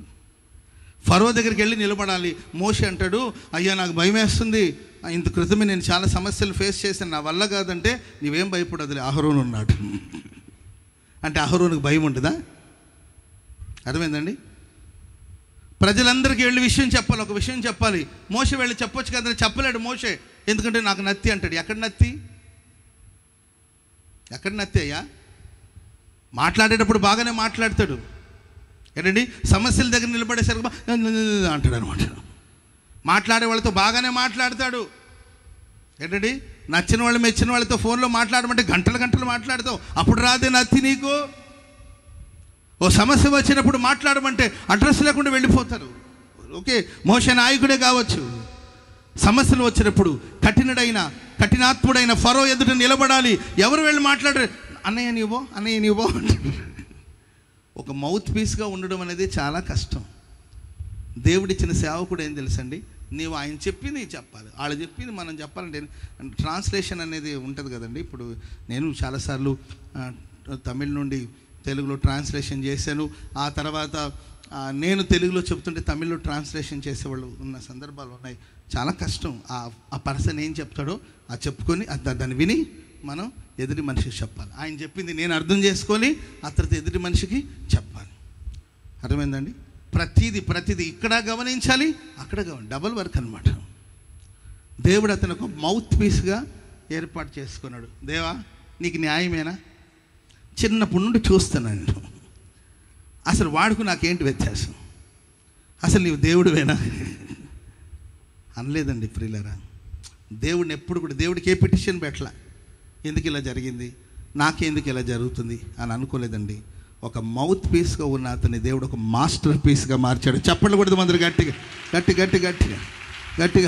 ఫరో దగ్గరికి వెళ్ళి నిలబడాలి. మోషే అంటాడు, అయ్యా నాకు భయం వేస్తుంది, ఇంత క్రితమే నేను చాలా సమస్యలు ఫేస్ చేశాను, నా వల్ల కాదంటే నీవేం భయపడదులే, అహరోను ఉన్నాడు అంటే అహరోనుకు భయం ఉంటుందా? అర్థమైందండి? ప్రజలందరికీ వెళ్ళి విషయం చెప్పాలి, ఒక విషయం చెప్పాలి. మోషే వెళ్ళి చెప్పొచ్చు కదా, చెప్పలేడు మోషే. ఎందుకంటే నాకు నత్తి అంటాడు. ఎక్కడ నత్తి? ఎక్కడ నత్తి అయ్యా? మాట్లాడేటప్పుడు బాగానే మాట్లాడతాడు ఏంటండి, సమస్యల దగ్గర నిలబడేసరికి అంటాడు అనమాట. మాట్లాడే వాళ్ళతో బాగానే మాట్లాడతాడు ఏంటండి, నచ్చిన వాళ్ళు మెచ్చిన వాళ్ళతో ఫోన్లో మాట్లాడమంటే గంటలు గంటలు మాట్లాడతావు, అప్పుడు రాదే నత్తి నీకు. ఓ సమస్య వచ్చినప్పుడు మాట్లాడమంటే అడ్రస్ లేకుండా వెళ్ళిపోతారు. ఓకే, మోషే నాయకుడే కావచ్చు, సమస్యలు వచ్చినప్పుడు కఠినాత్ముడైన ఫరో ఎదుట నిలబడాలి. ఎవరు వెళ్ళి మాట్లాడారు? అన్నయ్య నీవో ఒక మౌత్ పీస్గా ఉండడం అనేది చాలా కష్టం. దేవుడిచ్చిన సేవకుడు ఏం తెలుసండి, నీవు ఆయన చెప్పింది చెప్పాలి, వాళ్ళు చెప్పింది మనం చెప్పాలంటే ట్రాన్స్లేషన్ అనేది ఉంటుంది కదండి. ఇప్పుడు నేను చాలాసార్లు తమిళ నుండి తెలుగులో ట్రాన్స్లేషన్ చేశాను. ఆ తర్వాత నేను తెలుగులో చెప్తుంటే తమిళ్లో ట్రాన్స్లేషన్ చేసేవాళ్ళు ఉన్న సందర్భాలు ఉన్నాయి. చాలా కష్టం. ఆ పర్సన్ ఏం చెప్తాడో అది చెప్పుకొని దాన్ని విని మనం ఎదుటి మనిషికి చెప్పాలి. ఆయన చెప్పింది నేను అర్థం చేసుకొని ఆ తర్వాత ఎదుటి మనిషికి చెప్పాలి. అర్థమైందండి? ప్రతిదీ ఇక్కడ గమనించాలి, అక్కడ డబుల్ వర్క్ అనమాట. దేవుడు అతను ఒక మౌత్ పీస్గా ఏర్పాటు చేసుకున్నాడు. దేవా నీకు న్యాయమేనా? చిన్నప్పటి నుండి చూస్తున్నాను, అసలు వాడుకు నాకేంటి వ్యత్యాసం, అసలు నీవు దేవుడివేనా అనలేదండి ప్రియులారా. దేవుడిని ఎప్పుడు కూడా దేవుడికి ఏ పిటిషన్ పెట్టలా, ఎందుకు ఇలా జరిగింది, నాకెందుకు ఇలా జరుగుతుంది అని అనుకోలేదండి. ఒక మౌత్ పీస్గా ఉన్న అతని దేవుడు ఒక మాస్టర్ పీస్గా మార్చాడు. చెప్పండి కూడా మందరు గట్టిగా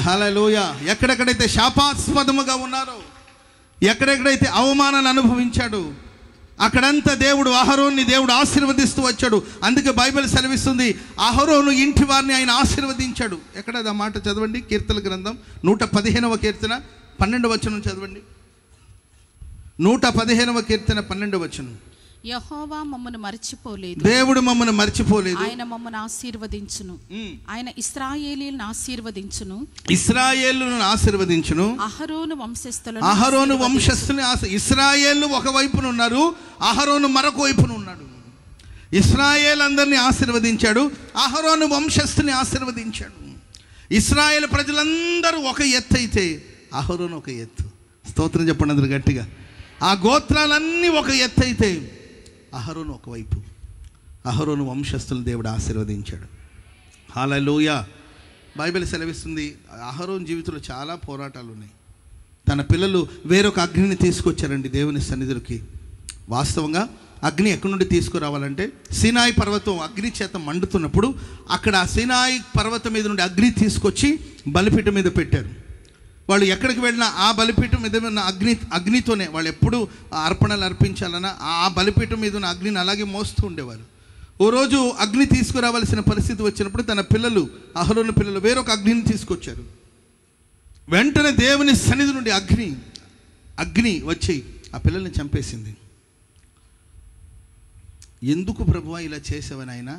హల్లెలూయా. ఎక్కడెక్కడైతే శాపాస్పదముగా ఉన్నారో, ఎక్కడెక్కడైతే అవమానాన్ని అనుభవించాడు, అక్కడంతా దేవుడు ఆశీర్వదిస్తూ వచ్చాడు. అందుకే బైబిల్ సెలవిస్తుంది, అహరోను ఇంటి వారిని ఆయన ఆశీర్వదించాడు. ఎక్కడ ఆ మాట చదవండి, కీర్తన గ్రంథం 115వ కీర్తన 12వ వచనం చదవండి. 115వ కీర్తన 12వ వచనం. యెహోవా మమ్మను మర్చిపోలేదు, దేవుడు మమ్మను మర్చిపోలేదు, ఆయన మమ్మను ఆశీర్వదించును, ఆయన ఇశ్రాయేలీయులను ఆశీర్వదించును. అహరోను వంశస్థులను ఇశ్రాయేలు ఒక వైపున ఉన్నారు, అహరోను మరొక వైపున ఉన్నాడు. ఇశ్రాయేల్ అందరినీ ఆశీర్వదించాడు, అహరోను వంశస్థుని ఆశీర్వదించాడు. ఇశ్రాయేల్ ప్రజలందరూ ఒక ఎత్తు అయితే అహరోను ఒక ఎత్తు. స్తోత్రం చెప్పండి అందరూ గట్టిగా. ఆ గోత్రాలన్నీ ఒక ఎత్తు అయితే అహరోను ఒకవైపు. అహరోను వంశస్థులను దేవుడు ఆశీర్వదించాడు. హల్లెలూయా. బైబిల్ సెలవిస్తుంది, అహరోను జీవితంలో చాలా పోరాటాలు ఉన్నాయి. తన పిల్లలు వేరొక అగ్నిని తీసుకొచ్చారండి దేవుని సన్నిధికి. వాస్తవంగా అగ్ని ఎక్కడి నుండి తీసుకురావాలంటే, సీనాయి పర్వతం అగ్ని చేత మండుతున్నప్పుడు అక్కడ ఆ సీనాయి పర్వతం మీద నుండి అగ్ని తీసుకొచ్చి బలిపీఠం మీద పెట్టారు. వాళ్ళు ఎక్కడికి వెళ్ళినా ఆ బలిపీఠం మీద ఉన్న అగ్నితోనే వాళ్ళు ఎప్పుడు అర్పణలు అర్పించాలన్నా ఆ బలిపీఠం మీద ఉన్న అగ్నిని అలాగే మోస్తూ ఉండేవారు. ఓ రోజు అగ్ని తీసుకురావాల్సిన పరిస్థితి వచ్చినప్పుడు తన పిల్లలు, అహరోను పిల్లలు వేరొక అగ్నిని తీసుకొచ్చారు. వెంటనే దేవుని సన్నిధి నుండి అగ్ని వచ్చి ఆ పిల్లల్ని చంపేసింది. ఎందుకు ప్రభువా ఇలా చేసావని ఆయన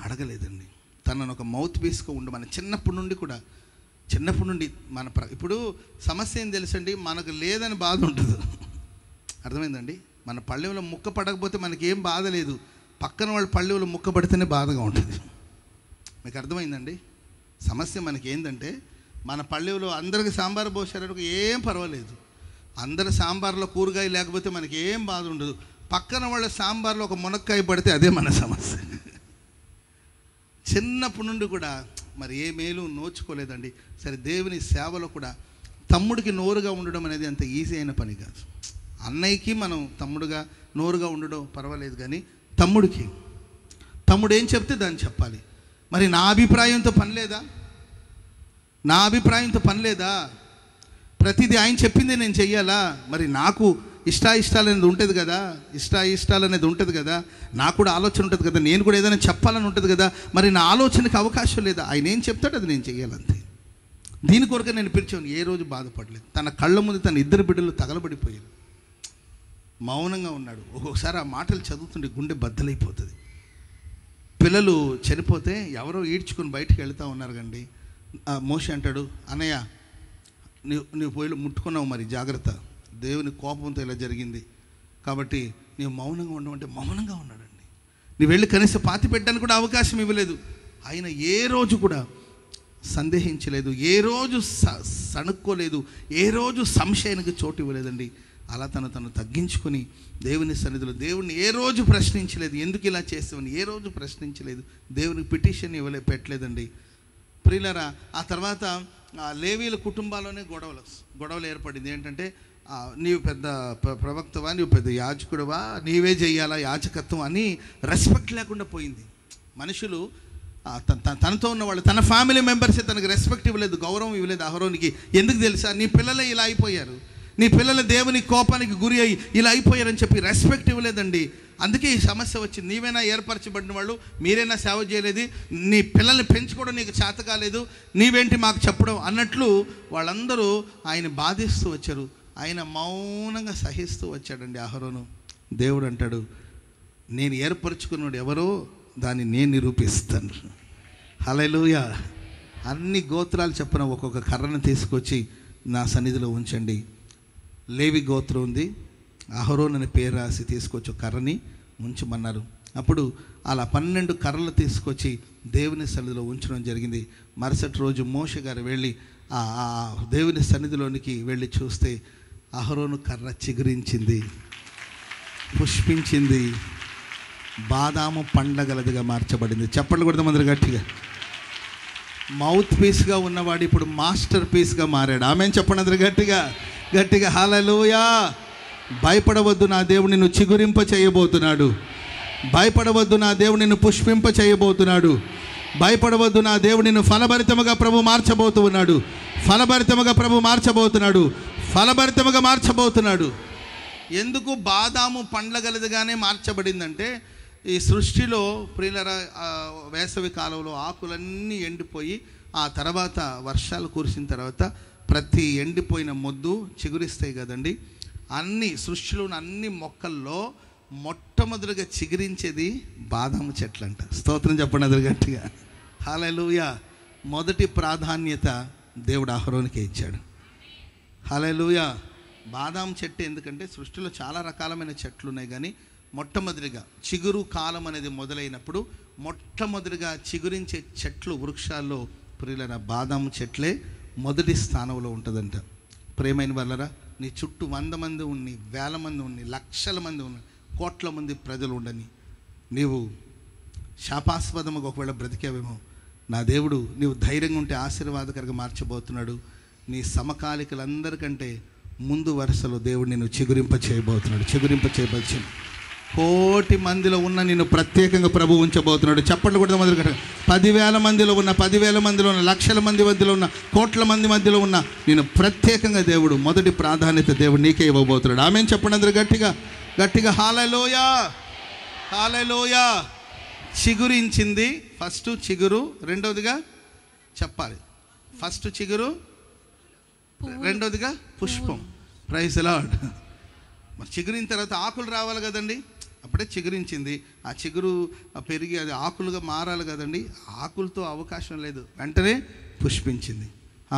అడగలేదండి. తనను ఒక మౌత్ పీస్గా ఉండమని చిన్నప్పటి నుండి ఇప్పుడు సమస్య ఏం తెలుసండి, మనకు లేదని బాధ ఉంటుంది. అర్థమైందండి? మన పళ్ళెంలో ముక్క పడకపోతే మనకి ఏం బాధ లేదు, పక్కన వాళ్ళ పళ్ళెంలో ముక్క పడితేనే బాధగా ఉంటుంది. మీకు అర్థమైందండి? సమస్య మనకి ఏంటంటే, మన పళ్ళెంలో అందరికి సాంబార్ పోసారనుకో ఏం పర్వాలేదు, అందరి సాంబార్లో కూరగాయ లేకపోతే మనకి ఏం బాధ ఉండదు. పక్కన వాళ్ళ సాంబార్లో ఒక మునక్కాయ పడితే అదే మన సమస్య. చిన్నప్పటి నుండి కూడా మరి ఏ మేలు నోచుకోలేదండి. సరే, దేవుని సేవలో కూడా తమ్ముడికి నోరుగా ఉండడం అనేది అంత ఈజీ అయిన పని కాదు. అన్నయ్యకి మనం తమ్ముడుగా నోరుగా ఉండడం పర్వాలేదు, కానీ తమ్ముడు ఏం చెప్తే దాన్ని చెప్పాలి. మరి నా అభిప్రాయంతో పని లేదా? ప్రతిదీ ఆయన చెప్పిందే నేను చెయ్యాలా? మరి నాకు ఇష్టాలు అనేది ఉంటుంది కదా, ఇష్టాలు అనేది ఉంటుంది కదా, నాకు కూడా ఆలోచన ఉంటుంది కదా, నేను కూడా ఏదైనా చెప్పాలని ఉంటుంది కదా. మరి నా ఆలోచనకి అవకాశం లేదా? ఆయన ఏం చెప్తాడో అది నేను చెయ్యాలంతే. దీని కొరకు నేను పిలిచాను. ఏ రోజు బాధపడలేదు. తన కళ్ళ ముందు తన 2 బిడ్డలు తగలబడిపోయారు, మౌనంగా ఉన్నాడు. ఒక్కొక్కసారి ఆ మాటలు చదువుతుంటే గుండె బద్దలైపోతుంది. పిల్లలు చనిపోతే ఎవరో ఈడ్చుకుని బయటికి వెళ్తూ ఉన్నారు కండి. మోషే అంటాడు, అన్నయ్య నువ్వు పోయి ముట్టుకున్నావు, మరి జాగ్రత్త, దేవుని కోపంతో ఇలా జరిగింది కాబట్టి నీవు మౌనంగా ఉండమంటే మౌనంగా ఉన్నాడండి. నువ్వు వెళ్ళి కనీసం పాతి పెట్టడానికి కూడా అవకాశం ఇవ్వలేదు. ఆయన ఏ రోజు కూడా సందేహించలేదు, ఏ రోజు సణుక్కోలేదు, ఏ రోజు సంశయానికి చోటు ఇవ్వలేదండి. అలా తను తగ్గించుకొని దేవుని సన్నిధిలో దేవుడిని ఏ రోజు ప్రశ్నించలేదు. ఎందుకు ఇలా చేస్తామని ఏ రోజు ప్రశ్నించలేదు. దేవునికి పిటిషన్ పెట్టలేదండి. ప్రియులారా, ఆ తర్వాత లేవీల కుటుంబాల్లోనే గొడవలు ఏర్పడింది. ఏంటంటే నీవు పెద్ద ప్రవక్తవా, నీవు పెద్ద యాజకుడువా, నీవే చెయ్యాలా యాజకత్వం అని రెస్పెక్ట్ లేకుండా పోయింది. మనుషులు తనతో ఉన్నవాళ్ళు, తన ఫ్యామిలీ మెంబర్సే తనకు రెస్పెక్ట్ ఇవ్వలేదు, గౌరవం ఇవ్వలేదు. అహరోనికి ఎందుకు తెలుసా? నీ పిల్లలే ఇలా అయిపోయారు, నీ పిల్లలు దేవుని కోపానికి గురి అయ్యి ఇలా అయిపోయారని చెప్పి రెస్పెక్ట్ ఇవ్వలేదండి. అందుకే ఈ సమస్య వచ్చింది. నీవైనా ఏర్పరచబడిన వాళ్ళు, మీరైనా సేవ చేయలేదు, నీ పిల్లల్ని పెంచుకోవడం నీకు చేత కాలేదు, నీవేంటి మాకు చెప్పడం అన్నట్లు వాళ్ళందరూ ఆయన బాధిస్తూ వచ్చారు. ఆయన మౌనంగా సహిస్తూ వచ్చాడండి అహరోను. దేవుడు అంటాడు, నేను ఏర్పరచుకున్నాడు ఎవరో దాన్ని నేను నిరూపిస్తాను. హల్లెలూయా. అన్ని గోత్రాలు చెప్పిన ఒక్కొక్క కర్రను తీసుకొచ్చి నా సన్నిధిలో ఉంచండి. లేవి గోత్రం ఉంది, అహరోన్ అనే పేరు రాసి తీసుకొచ్చి ఒక కర్రని ఉంచమన్నారు. అప్పుడు అలా 12 కర్రలు తీసుకొచ్చి దేవుని సన్నిధిలో ఉంచడం జరిగింది. మరుసటి రోజు మోషే గారు వెళ్ళి ఆ దేవుని సన్నిధిలోనికి వెళ్ళి చూస్తే అహరోను కర్ర చిగురించింది, పుష్పించింది, బాదాము పండ్లగలదిగా మార్చబడింది. చెప్పండి కూడా మందరు గట్టిగా. మౌత్ పీస్గా ఉన్నవాడు ఇప్పుడు మాస్టర్ పీస్గా మారాడు. ఆమెన్ చెప్పండి అందరు గట్టిగా హల్లెలూయా. భయపడవద్దు, నా దేవుడు నిన్ను చిగురింప చేయబోతున్నాడు. భయపడవద్దు, నా దేవుడు నిన్ను పుష్పింప చేయబోతున్నాడు. భయపడవద్దు, నా దేవుడు నిన్ను ఫలభరితముగా ప్రభు మార్చబోతున్నాడు. ఫలభరితముగా మార్చబోతున్నాడు. ఎందుకు బాదాము పండ్లగలదిగానే మార్చబడిందంటే, ఈ సృష్టిలో ప్రియులరా వేసవి కాలంలో ఆకులన్నీ ఎండిపోయి ఆ తర్వాత వర్షాలు కురిసిన తర్వాత ప్రతి ఎండిపోయిన మొద్దు చిగురిస్తాయి కదండి. అన్ని సృష్టిలోని అన్ని మొక్కల్లో మొట్టమొదటిగా చిగురించేది బాదాము చెట్లు అంట. స్తోత్రం చెప్పండి అది గట్టిగా. హల్లెలూయా. మొదటి ప్రాధాన్యత దేవుడు అహరోనుకే ఇచ్చాడు. హల్లెలూయా. బాదాం చెట్టు ఎందుకంటే సృష్టిలో చాలా రకాలమైన చెట్లు ఉన్నాయి, కానీ మొట్టమొదటిగా చిగురు కాలం అనేది మొదలైనప్పుడు మొట్టమొదటిగా చిగురించే చెట్లు వృక్షాల్లో ప్రియులైన బాదాం చెట్లే మొదటి స్థానంలో ఉంటుందంట. ప్రేమైన వాళ్ళరా, నీ చుట్టూ 100 మంది ఉన్ని, 1000 మంది ఉన్ని, లక్షల మంది ఉన్ని, కోట్ల మంది ప్రజలు ఉండని నీవు శాపాస్పదముగా ఒకవేళ బ్రతికేవేమో, నా దేవుడు నీవు ధైర్యంగా ఉంటే ఆశీర్వాదకరంగా మార్చబోతున్నాడు. నీ సమకాలికలందరికంటే ముందు వరుసలో దేవుడు నిన్ను చిగురింప చేయబోతున్నాడు. కోటి మందిలో ఉన్న నిన్ను ప్రత్యేకంగా ప్రభు ఉంచబోతున్నాడు. చప్పట్లు కూడా మొదలు 10,000 మందిలో ఉన్న, 10,000 మందిలో ఉన్న, లక్షల మంది మధ్యలో ఉన్న, కోట్ల మంది మధ్యలో ఉన్న నేను ప్రత్యేకంగా దేవుడు మొదటి ప్రాధాన్యత దేవుడు నీకే ఇవ్వబోతున్నాడు. ఆమెను చెప్పండి అందరూ గట్టిగా హల్లెలూయా. చిగురించింది. ఫస్ట్ చిగురు, రెండవదిగా చెప్పాలి. ఫస్ట్ చిగురు, రెండవదిగా పుష్పం. Praise the lord. మరి చిగురిన తర్వాత ఆకులు రావాలి కదండి. అప్పుడే చిగురించింది. ఆ చిగురు పెరిగి అది ఆకులుగా మారాలి కదండి. ఆకులతో అవకాశం లేదు, వెంటనే పుష్పించింది.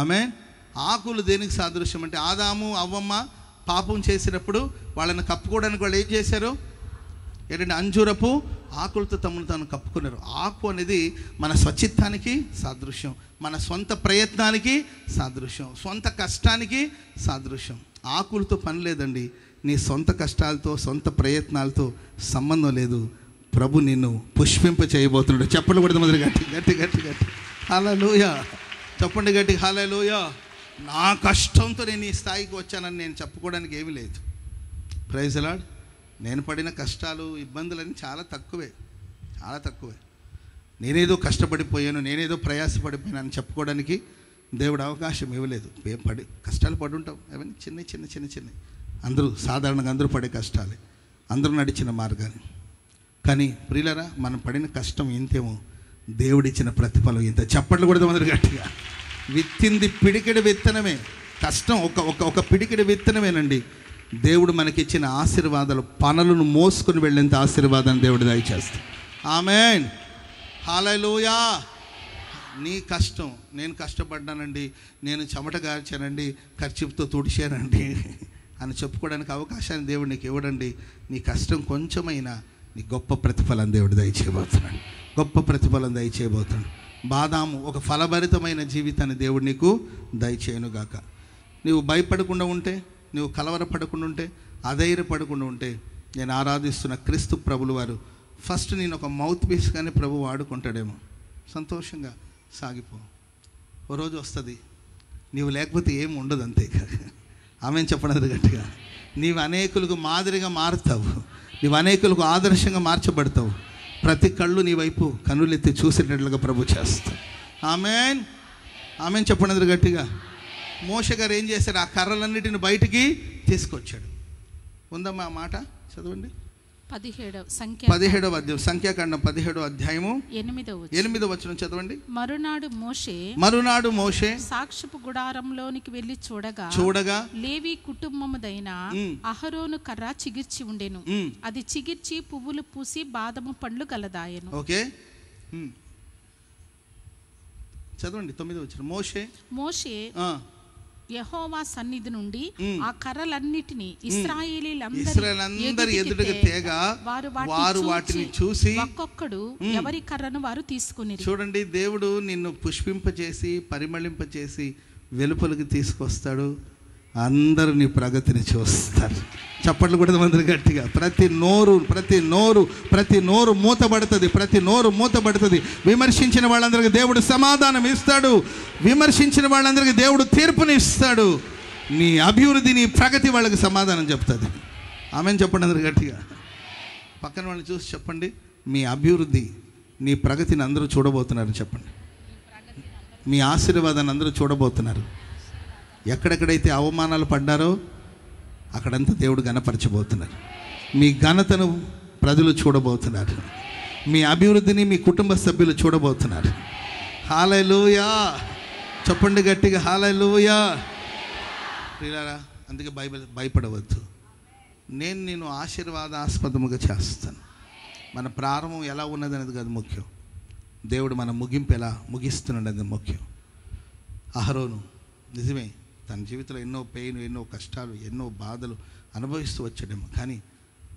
ఆమె ఆకులు దేనికి సాదృశ్యం అంటే, ఆదాము అవ్వమ్మ పాపం చేసినప్పుడు వాళ్ళని కప్పుకోవడానికి వాళ్ళు ఏం చేశారు? ఏంటంటే అంజూరపు ఆకులతో తమను తాను కప్పుకున్నారు. ఆకు అనేది మన స్వచిత్తానికి సాదృశ్యం, మన సొంత ప్రయత్నానికి సాదృశ్యం, సొంత కష్టానికి సాదృశ్యం. ఆకులతో పని లేదండి. నీ సొంత కష్టాలతో, సొంత ప్రయత్నాలతో సంబంధం లేదు. ప్రభు నిన్ను పుష్పింప చేయబోతున్నాడు. చెప్పండి కూడా మొదలు గట్టి గట్టి గట్టి గట్టి హల్లెలూయా. చెప్పండి గట్టి హల్లెలూయా. నా కష్టంతో నేను ఈ స్థాయికి వచ్చానని నేను చెప్పుకోవడానికి ఏమీ లేదు. Praise the lord. నేను పడిన కష్టాలు ఇబ్బందులన్నీ చాలా తక్కువే, చాలా తక్కువే. నేనేదో కష్టపడిపోయాను, నేనేదో ప్రయాసపడిపోయాను అని చెప్పుకోవడానికి దేవుడు అవకాశం ఇవ్వలేదు. కష్టాలు పడి ఉంటాం, అవన్నీ చిన్న చిన్న చిన్న చిన్న అందరూ సాధారణంగా అందరూ పడే కష్టాలే, అందరూ నడిచిన మార్గాలు. కానీ ప్రియులారా, మనం పడిన కష్టం ఇంతేమో, దేవుడిచ్చిన ప్రతిఫలం ఇంత. చప్పట్లు కూడా మొదలు గట్టిగా. విత్తింది పిడికెడు విత్తనమే. కష్టం ఒక పిడికెడు విత్తనమేనండి. దేవుడు మనకిచ్చిన ఆశీర్వాదాలు పనులను మోసుకొని వెళ్ళేంత ఆశీర్వాదాన్ని దేవుడు దయచేస్తాడు. ఆమేన్. హల్లెలూయా. నీ కష్టం, నేను కష్టపడ్డానండి, నేను చెమట గార్చానండి, ఖర్చుతో తుడిచానండి అని చెప్పుకోవడానికి అవకాశాన్ని దేవుడు నీకు ఇవ్వడండి. నీ కష్టం కొంచెమైనా నీ గొప్ప ప్రతిఫలం దేవుడు దయచేయబోతున్నాడు. గొప్ప ప్రతిఫలం దయచేయబోతున్నాడు. బాదాము ఒక ఫలభరితమైన జీవితాన్ని దేవుడు నీకు దయచేయనుగాక. నీవు భయపడకుండా ఉంటే, నువ్వు కలవరపడకుండా ఉంటే, అధైర్యపడకుండా ఉంటే, నేను ఆరాధిస్తున్న క్రీస్తు ప్రభులు వారు ఫస్ట్ నేను ఒక మౌత్ పీస్ కానీ ప్రభు వాడుకుంటాడేమో. సంతోషంగా సాగిపో. ఓ రోజు వస్తుంది నీవు లేకపోతే ఏమి ఉండదు, అంతే. ఆమె చెప్పనది గట్టిగా. నీవు అనేకులకు మాదిరిగా మారుతావు, నీవు అనేకులకు ఆదర్శంగా మార్చబడతావు. ప్రతి కళ్ళు నీ వైపు కన్నులెత్తి చూసేటట్లుగా ప్రభు చేస్తావు. ఆమెన్. ఆమెన్ చెప్పనది గట్టిగా. మోషే గారు ఏం చేశాడు? ఆ కర్రలన్నిటిని బయటికి తీసుకొచ్చాడు. ఉందమ్మా ఆ మాట చదవండి. 17వ అధ్యాయం, సంఖ్యాకాండం 17వ అధ్యాయము 8వ వచనం చదవండి. మరునాడు మోషే సాక్షపు గుడారంలోనికి వెళ్ళి చూడగా లేవి కుటుంబముదైన అహరోను కర్ర చిగిర్చి ఉండెను. అది చిగిర్చి పువ్వులు పూసి బాదము పండ్లు గలదాయెను. ఓకే, చదవండి 9వ వచనం. మోషే యెహోవా సన్నిధి నుండి ఆ కర్రలన్నిటిని ఇశ్రాయేలీయులందరి ఎదుటకు తేగా వారు వాటిని చూసి ఒక్కొక్కడు ఎవరి కర్రను వారు తీసుకుని. చూడండి, దేవుడు నిన్ను పుష్పింపచేసి పరిమళింపచేసి వెలుపలికి తీసుకొస్తాడు. అందరూ నీ ప్రగతిని చూస్తారు. చప్పట్లు కూడా అందరు గట్టిగా. ప్రతి నోరు మూతబడుతుంది. విమర్శించిన వాళ్ళందరికీ దేవుడు సమాధానం ఇస్తాడు. విమర్శించిన వాళ్ళందరికీ దేవుడు తీర్పుని ఇస్తాడు. నీ అభివృద్ధి, నీ ప్రగతి వాళ్ళకి సమాధానం చెప్తుంది. ఆమెను చెప్పండి అందరు గట్టిగా. పక్కన వాళ్ళని చూసి చెప్పండి, మీ అభివృద్ధి, నీ ప్రగతిని అందరూ చూడబోతున్నారు. చెప్పండి, మీ ఆశీర్వాదాన్ని అందరూ చూడబోతున్నారు. ఎక్కడెక్కడైతే అవమానాలు పడ్డారో అక్కడంతా దేవుడు ఘనపరచబోతున్నారు. మీ ఘనతను ప్రజలు చూడబోతున్నారు. మీ అభివృద్ధిని మీ కుటుంబ సభ్యులు చూడబోతున్నారు. హల్లెలూయా. చెప్పండి గట్టిగా హల్లెలూయా. ప్రియులారా, అందుకే భయపడవద్దు. నేను ఆశీర్వాదాస్పదముగా చేస్తాను. మన ప్రారంభం ఎలా ఉన్నది అనేది కాదు ముఖ్యం, దేవుడు మన ముగింపు ఎలా ముగిస్తున్నాడు అనేది ముఖ్యం. అహరోను నిజమే తన జీవితంలో ఎన్నో పెయిన్, ఎన్నో కష్టాలు, ఎన్నో బాధలు అనుభవిస్తూ వచ్చాడేమో. కానీ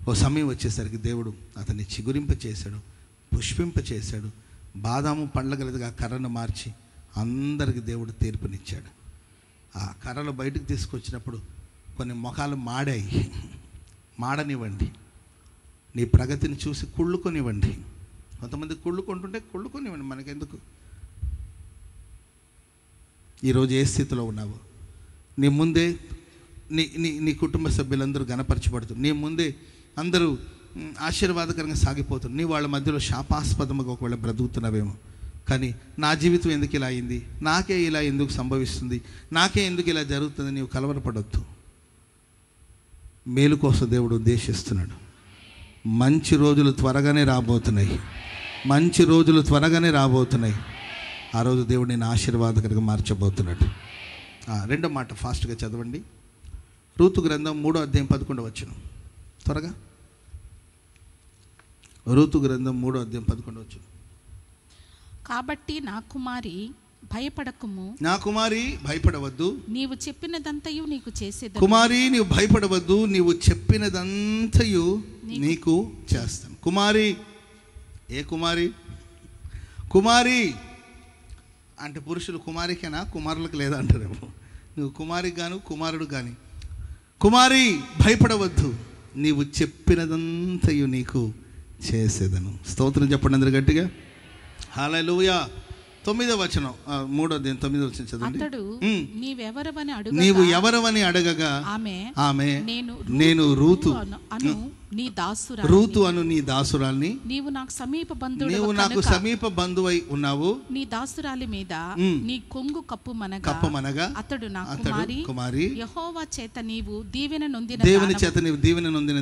ఓ సమయం వచ్చేసరికి దేవుడు అతన్ని చిగురింపచేశాడు, పుష్పింపచేశాడు. బాదాము పండ్లగలదిగా కర్రను మార్చి అందరికి దేవుడు తీర్పునిచ్చాడు. ఆ కర్రలు బయటకు తీసుకొచ్చినప్పుడు కొన్ని ముఖాలు మాడనివ్వండి. నీ ప్రగతిని చూసి కుళ్ళుకొనివ్వండి. కొంతమంది కుళ్ళుకొనివ్వండి, మనకెందుకు. ఈరోజు ఏ స్థితిలో ఉన్నావు? నీ ముందే నీ కుటుంబ సభ్యులందరూ గణపరచబడుతుంది. నీ ముందే అందరూ ఆశీర్వాదకరంగా సాగిపోతుంది. నీ వాళ్ళ మధ్యలో శాపాస్పదముగా ఒకవేళ బ్రతుకుతున్నావేమో. కానీ నా జీవితం ఎందుకు ఇలా అయింది, నాకే ఇలా ఎందుకు సంభవిస్తుంది, నాకే ఎందుకు ఇలా జరుగుతుంది, నీవు కలవరపడొద్దు. మేలు కోసం దేవుడు ఉద్దేశిస్తున్నాడు. మంచి రోజులు త్వరగానే రాబోతున్నాయి. ఆ రోజు దేవుడు నేను ఆశీర్వాదకరంగా మార్చబోతున్నాడు. రెండో మాట ఫాస్ట్గా చదవండి. రూతు గ్రంథం 3వ అధ్యాయం 11వ వచనం. త్వరగా. రూతు గ్రంథం 3వ అధ్యాయం 11వ వచనం. కాబట్టి నా కుమారి భయపడవద్దు, నీవు చెప్పినదంతయు నీకు చేసేది. కుమారి నీవు భయపడవద్దు, నీవు చెప్పినదంతయు నీకు చేస్తాను. కుమారి, ఏ కుమారి అంటే పురుషులు కుమారికేనా, కుమారులకు లేదా అంటారేమో. నువ్వు కుమారికి గాను కుమారుడు కానీ. కుమారి భయపడవద్దు, నీవు చెప్పినదంతయు నీకు చేసేదను. స్తోత్రం చెప్పండి అందరు గట్టిగా. హల్లెలూయా. 9వ వచనం, 9వ వచనం చదవండి. అతడు నీవు ఎవరవని అడగగా ఆమె నేను రూతు అను నీ దాసురాల్ని, నీవు నాకు సమీప బంధువై ఉన్నావు, నీ దాసురాలి మీద నీ కొంగు కప్పుమనగా అతడు నా కుమారి, యెహోవా చేత నీవు దీవెన నొందిన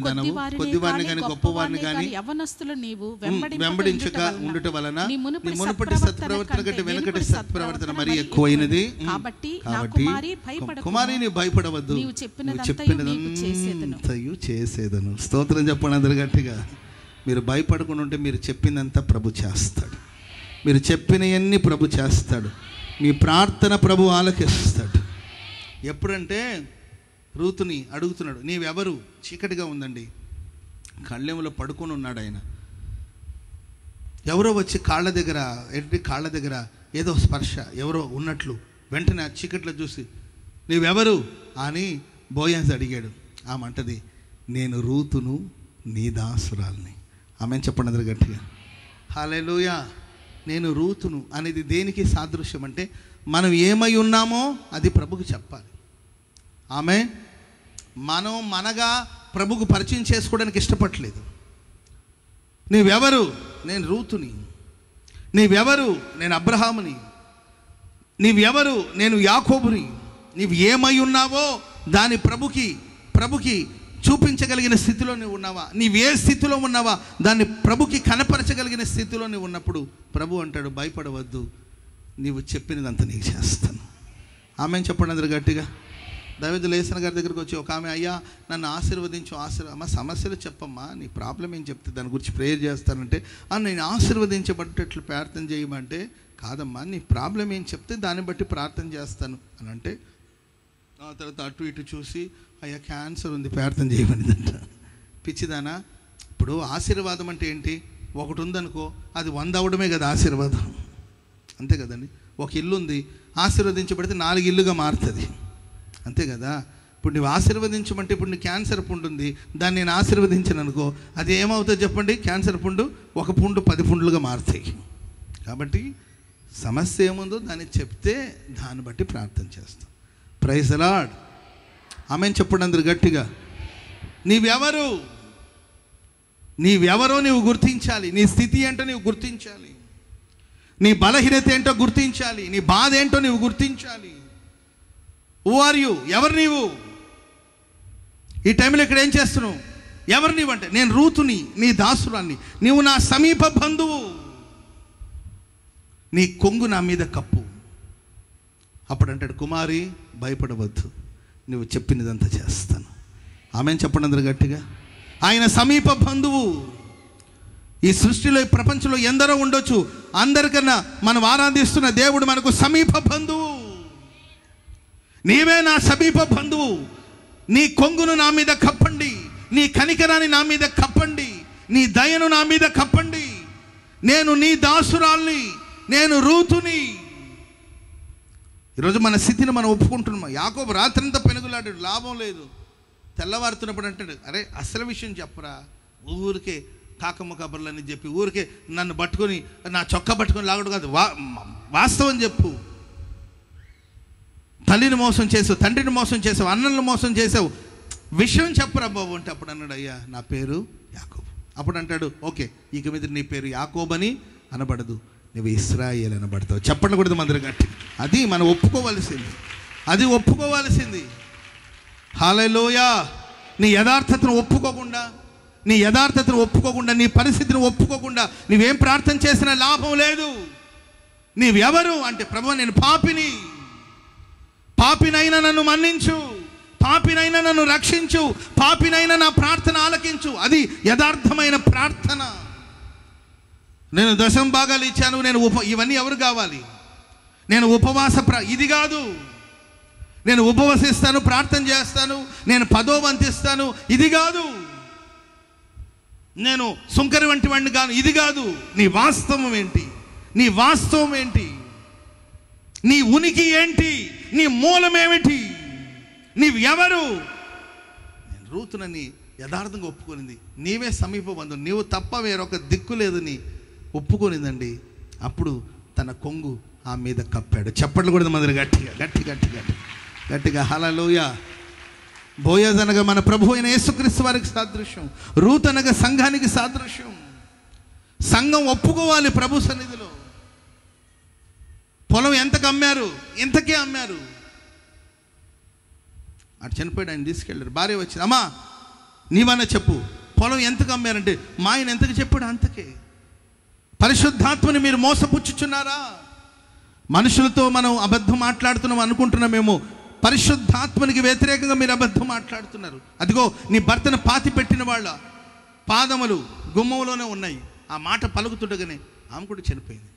దానవు, కొద్దివారిని గాని గొప్పవారిని గాని యవనస్తులు నీవు వెంబడించక ఉండుట వలన నీ మునుపటి సత్ప్రవర్తన కంటే వెనుకటి సత్ప్రవర్తన మరి ఎక్కువైనది. కాబట్టి కుమారి నీవు భయపడవద్దు, నీవు చెప్పినదంతయు చేసేదను. స్తోత్రం చెప్పండి అందరు గట్టిగా. మీరు భయపడకుండా ఉంటే మీరు చెప్పిందంతా ప్రభు చేస్తాడు. మీరు చెప్పినవన్నీ ప్రభు చేస్తాడు. మీ ప్రార్థన ప్రభు ఆలకిస్తాడు. ఎప్పుడంటే రూతుని అడుగుతున్నాడు, నీవెవరు? చీకటిగా ఉందండి, కళ్ళెములో పడుకొని ఉన్నాడు ఆయన. ఎవరో వచ్చి కాళ్ళ దగ్గర ఏదో స్పర్శ, ఎవరో ఉన్నట్లు వెంటనే ఆ చీకట్లో చూసి నీవెవరు అని బోయాన్స్ అడిగాడు. ఆమె అంటది, నేను రూతును నీ దాసురాల్ని. ఆమెను చెప్పండి అందరు గట్టిగా. హల్లెలూయా. నేను రూతును అనేది దేనికి సాదృశ్యం అంటే మనం ఏమై ఉన్నామో అది ప్రభుకు చెప్పాలి. ఆమె మనం మనగా ప్రభుకు పరిచయం చేసుకోవడానికి ఇష్టపడలేదు. నీవెవరు? నేను రూతుని. నీవెవరు? నేను అబ్రహాముని. నీవెవరు? నేను యాకోబుని. నీవు ఏమై ఉన్నావో దాని ప్రభుకి చూపించగలిగిన స్థితిలో నువ్వు ఉన్నావా? నీవే స్థితిలో ఉన్నావా దాన్ని ప్రభుకి కనపరచగలిగిన స్థితిలో నువ్వు ఉన్నప్పుడు ప్రభు అంటాడు, భయపడవద్దు, నీవు చెప్పినదంతా నీకు చేస్తాను. ఆమెను చెప్పండి అందరు గట్టిగా. దైవజనులు లేసన గారి దగ్గరికి వచ్చి ఒక ఆమె, అయ్యా నన్ను ఆశీర్వదించు, అమ్మ సమస్యలు చెప్పమ్మా, నీ ప్రాబ్లం ఏం చెప్తే దాని గురించి ప్రేయర్ చేస్తానంటే, నేను ఆశీర్వదించబట్టేట్లు ప్రార్థన చేయమంటే, కాదమ్మా నీ ప్రాబ్లం ఏం చెప్తే దాన్ని బట్టి ప్రార్థన చేస్తాను అని అంటే, ఆ తర్వాత అటు ఇటు చూసి, అయ్యా క్యాన్సర్ ఉంది ప్రార్థన చేయమనిదంట. పిచ్చిదానా, ఇప్పుడు ఆశీర్వాదం అంటే ఏంటి? ఒకటి ఉందనుకో, అది 100 అవడమే కదా ఆశీర్వాదం, అంతే కదండి. ఒక ఇల్లు ఉంది, ఆశీర్వదించబడితే 4 ఇల్లుగా మారుతుంది, అంతే కదా. ఇప్పుడు నువ్వు ఆశీర్వదించమంటే, ఇప్పుడు నీ క్యాన్సర్ పుండు ఉంది, దాన్ని నేను ఆశీర్వదించను అనుకో, అది ఏమవుతుందో చెప్పండి? క్యాన్సర్ పుండు 1 పుండు 10 పుండ్లుగా మారుతాయి. కాబట్టి సమస్య ఏముందో దాన్ని చెప్తే దాన్ని బట్టి ప్రార్థన చేస్తాం. Praise the lord. ఆమెను చెప్పండి అందరు గట్టిగా. నీవెవరో నీవు గుర్తించాలి. నీ స్థితి ఏంటో నీవు గుర్తించాలి. నీ బలహీనత ఏంటో గుర్తించాలి. నీ బాధ ఏంటో నీవు గుర్తించాలి. Who are you? ఎవరు నీవు? ఈ టైంలో ఇక్కడ ఏం చేస్తున్నావు? ఎవరు నీవు అంటే, నేను రూతుని, నీ దాసురాన్ని, నీవు నా సమీప బంధువు, నీ కొంగు నా మీద కప్పు. అప్పుడు అంటాడు, కుమారి భయపడవద్దు, నువ్వు చెప్పినదంతా చేస్తాను. ఆమెను చెప్పండి అందరు గట్టిగా. ఆయన సమీప బంధువు. ఈ సృష్టిలో, ఈ ప్రపంచంలో ఎందరో ఉండొచ్చు, అందరికన్నా మనం ఆరాధిస్తున్న దేవుడు మనకు సమీప బంధువు. నీవే నా సమీప బంధువు. నీ కొంగును నా మీద కప్పండి, నీ కనికరాన్ని నా మీద కప్పండి, నీ దయను నా మీద కప్పండి. నేను నీ దాసురాల్ని, నేను రూతుని. ఈరోజు మన స్థితిని మనం ఒప్పుకుంటున్నాం. యాకోబు రాత్రంతా పెనుగులాడాడు, లాభం లేదు. తెల్లవారుతున్నప్పుడు అంటాడు, అరే అసలు విషయం చెప్పరా, ఊరికే కాకమ్మ కబర్లని చెప్పి ఊరికే నన్ను పట్టుకొని నా చొక్కా పట్టుకొని లాగడు కాదు, వాస్తవం చెప్పు. తల్లిని మోసం చేసావు, తండ్రిని మోసం చేసావు, అన్నలను మోసం చేసావు, విషయం చెప్పరా బాబు అంటే, అప్పుడు అన్నాడు, అయ్యా నా పేరు యాకోబు. అప్పుడు అంటాడు, ఓకే ఇక మీద నీ పేరు యాకోబు అని అనబడదు, నువ్వు ఇశ్రాయేలు అనబడతావు. చెప్పండి కూడా మందరు గట్టి. అది మనం ఒప్పుకోవాల్సింది, అది ఒప్పుకోవాల్సింది. హల్లెలూయా. నీ యథార్థతను ఒప్పుకోకుండా, నీ పరిస్థితిని ఒప్పుకోకుండా నువ్వేం ప్రార్థన చేసినా లాభం లేదు. నీవెవరు అంటే, ప్రభువా నేను పాపినైనా నన్ను మన్నించు, పాపినైనా నన్ను రక్షించు, పాపినైనా నా ప్రార్థన ఆలకించు. అది యథార్థమైన ప్రార్థన. నేను 10 భాగాలు ఇచ్చాను, ఇవన్నీ ఎవరు కావాలి? నేను ఇది కాదు. నేను ఉపవసిస్తాను, ప్రార్థన చేస్తాను, నేను 10వ వంతు ఇస్తాను, ఇది కాదు. నేను సుంకరి వంటి వాడిని కాను, ఇది కాదు. నీ వాస్తవం ఏంటి? నీ ఉనికి ఏంటి? నీ మూలం ఏమిటి? నీవు ఎవరు? నేను రూతునని యథార్థంగా ఒప్పుకొనింది, నీవే సమీప బంధువు, నీవు తప్ప వేరొక దిక్కు లేదని ఒప్పుకొనిందండి. అప్పుడు తన కొంగు ఆ మీద కప్పాడు. చప్పట్లు కూడా మంది గట్టిగా గట్టి గట్టి గట్టి గట్టిగా హల్లెలూయా. బోయజ్ అనగా మన ప్రభు అయిన యేసుక్రీస్తు వారికి సాదృశ్యం, రూత్ అనగా సంఘానికి సాదృశ్యం. సంఘం ఒప్పుకోవాలి ప్రభు సన్నిధిలో. పొలం ఎంతకు అమ్మారు? ఇంతకే అమ్మారు. అటు చనిపోయాడు, ఆయన తీసుకెళ్ళారు. భార్య వచ్చింది, అమ్మా నీవన్నా చెప్పు, పొలం ఎంతకు అమ్మారంటే మా ఆయన ఎంతకు చెప్పాడు అంతకే. పరిశుద్ధాత్మని మీరు మోసపుచ్చుచున్నారా? మనుషులతో మనం అబద్ధం మాట్లాడుతున్నాం అనుకుంటున్నామేమో, పరిశుద్ధాత్మనికి వ్యతిరేకంగా మీరు అబద్ధం మాట్లాడుతున్నారు. అదిగో నీ భర్తను పాతి పెట్టిన వాళ్ళ పాదములు గుమ్మంలోనే ఉన్నాయి. ఆ మాట పలుకుతుండగానే ఆమె కూడా చనిపోయింది.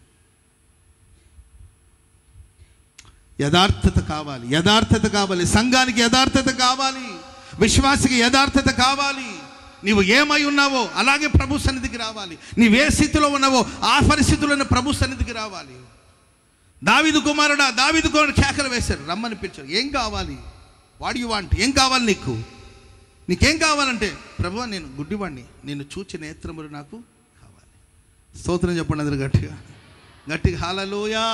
యథార్థత కావాలి, యథార్థత కావాలి. సంఘానికి యథార్థత కావాలి, విశ్వాసికి యథార్థత కావాలి. నీవు ఏమై ఉన్నావో అలాగే ప్రభు సన్నిధికి రావాలి. నీవే స్థితిలో ఉన్నావో ఆ పరిస్థితుల్లోనే ప్రభు సన్నిధికి రావాలి. దావీదు కుమారుడా, దావీదు కుమారుడు కేకలు వేశారు, రమ్మని పిలిచారు. ఏం కావాలి? What you want? ఏం కావాలి నీకు? నీకేం కావాలంటే, ప్రభువా నేను గుడ్డివాడిని, నేను చూచి నేత్రములు నాకు కావాలి. స్తోత్రం చెప్పండి అందరూ గట్టిగా గట్టిగా హల్లెలూయా.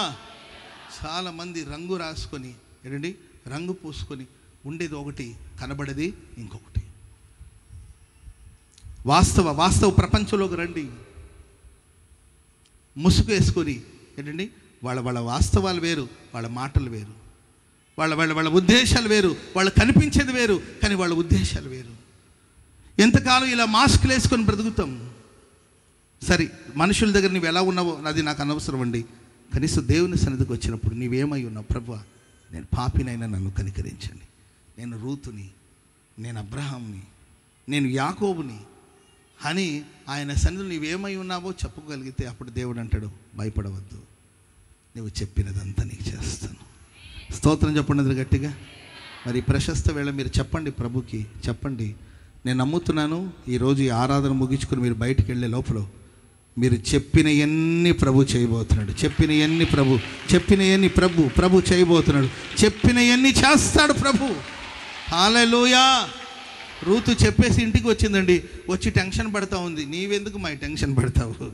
చాలామంది రంగు రాసుకొని ఏంటండి, రంగు పూసుకొని ఉండేది ఒకటి, కనబడేది ఇంకొకటి. వాస్తవ ప్రపంచంలోకి రండి. ముసుగు వేసుకొని ఏంటండి, వాళ్ళ వాస్తవాలు వేరు, వాళ్ళ మాటలు వేరు, వాళ్ళ ఉద్దేశాలు వేరు, వాళ్ళు కనిపించేది వేరు, కానీ వాళ్ళ ఉద్దేశాలు వేరు. ఎంతకాలం ఇలా మాస్కులు వేసుకొని బ్రతుకుతాం? సరే, మనుషుల దగ్గర నువ్వు ఎలా ఉన్నావో అది నాకు అనవసరం అండి. కనీసం దేవుని సన్నిధికి వచ్చినప్పుడు నీవేమై ఉన్నావు? ప్రభువా నేను పాపినైనా నన్ను కనికరించండి, నేను రూతుని, నేను అబ్రహాంని, నేను యాకోబుని అని ఆయన సన్నిధిలో నీవేమై ఉన్నావో చెప్పగలిగితే అప్పుడు దేవుడు అంటాడు, భయపడవద్దు, నువ్వు చెప్పినదంతా నీకు చేస్తాను. స్తోత్రం చెప్పండి గట్టిగా. మరి ప్రశస్త వేళ మీరు చెప్పండి, ప్రభుకి చెప్పండి, నేను నమ్ముతున్నాను ఈరోజు ఈ ఆరాధన ముగించుకుని మీరు బయటికి వెళ్ళే లోపల మీరు చెప్పిన ఎన్ని ప్రభు చేయబోతున్నాడు, చెప్పిన ఎన్ని ప్రభు చేయబోతున్నాడు, చెప్పిన ఎన్ని చేస్తాడు ప్రభు. హల్లెలూయా. రూతు చెప్పేసి ఇంటికి వచ్చిందండి, వచ్చి టెన్షన్ పడతా ఉంది. నీవెందుకు మా టెన్షన్ పడతావు?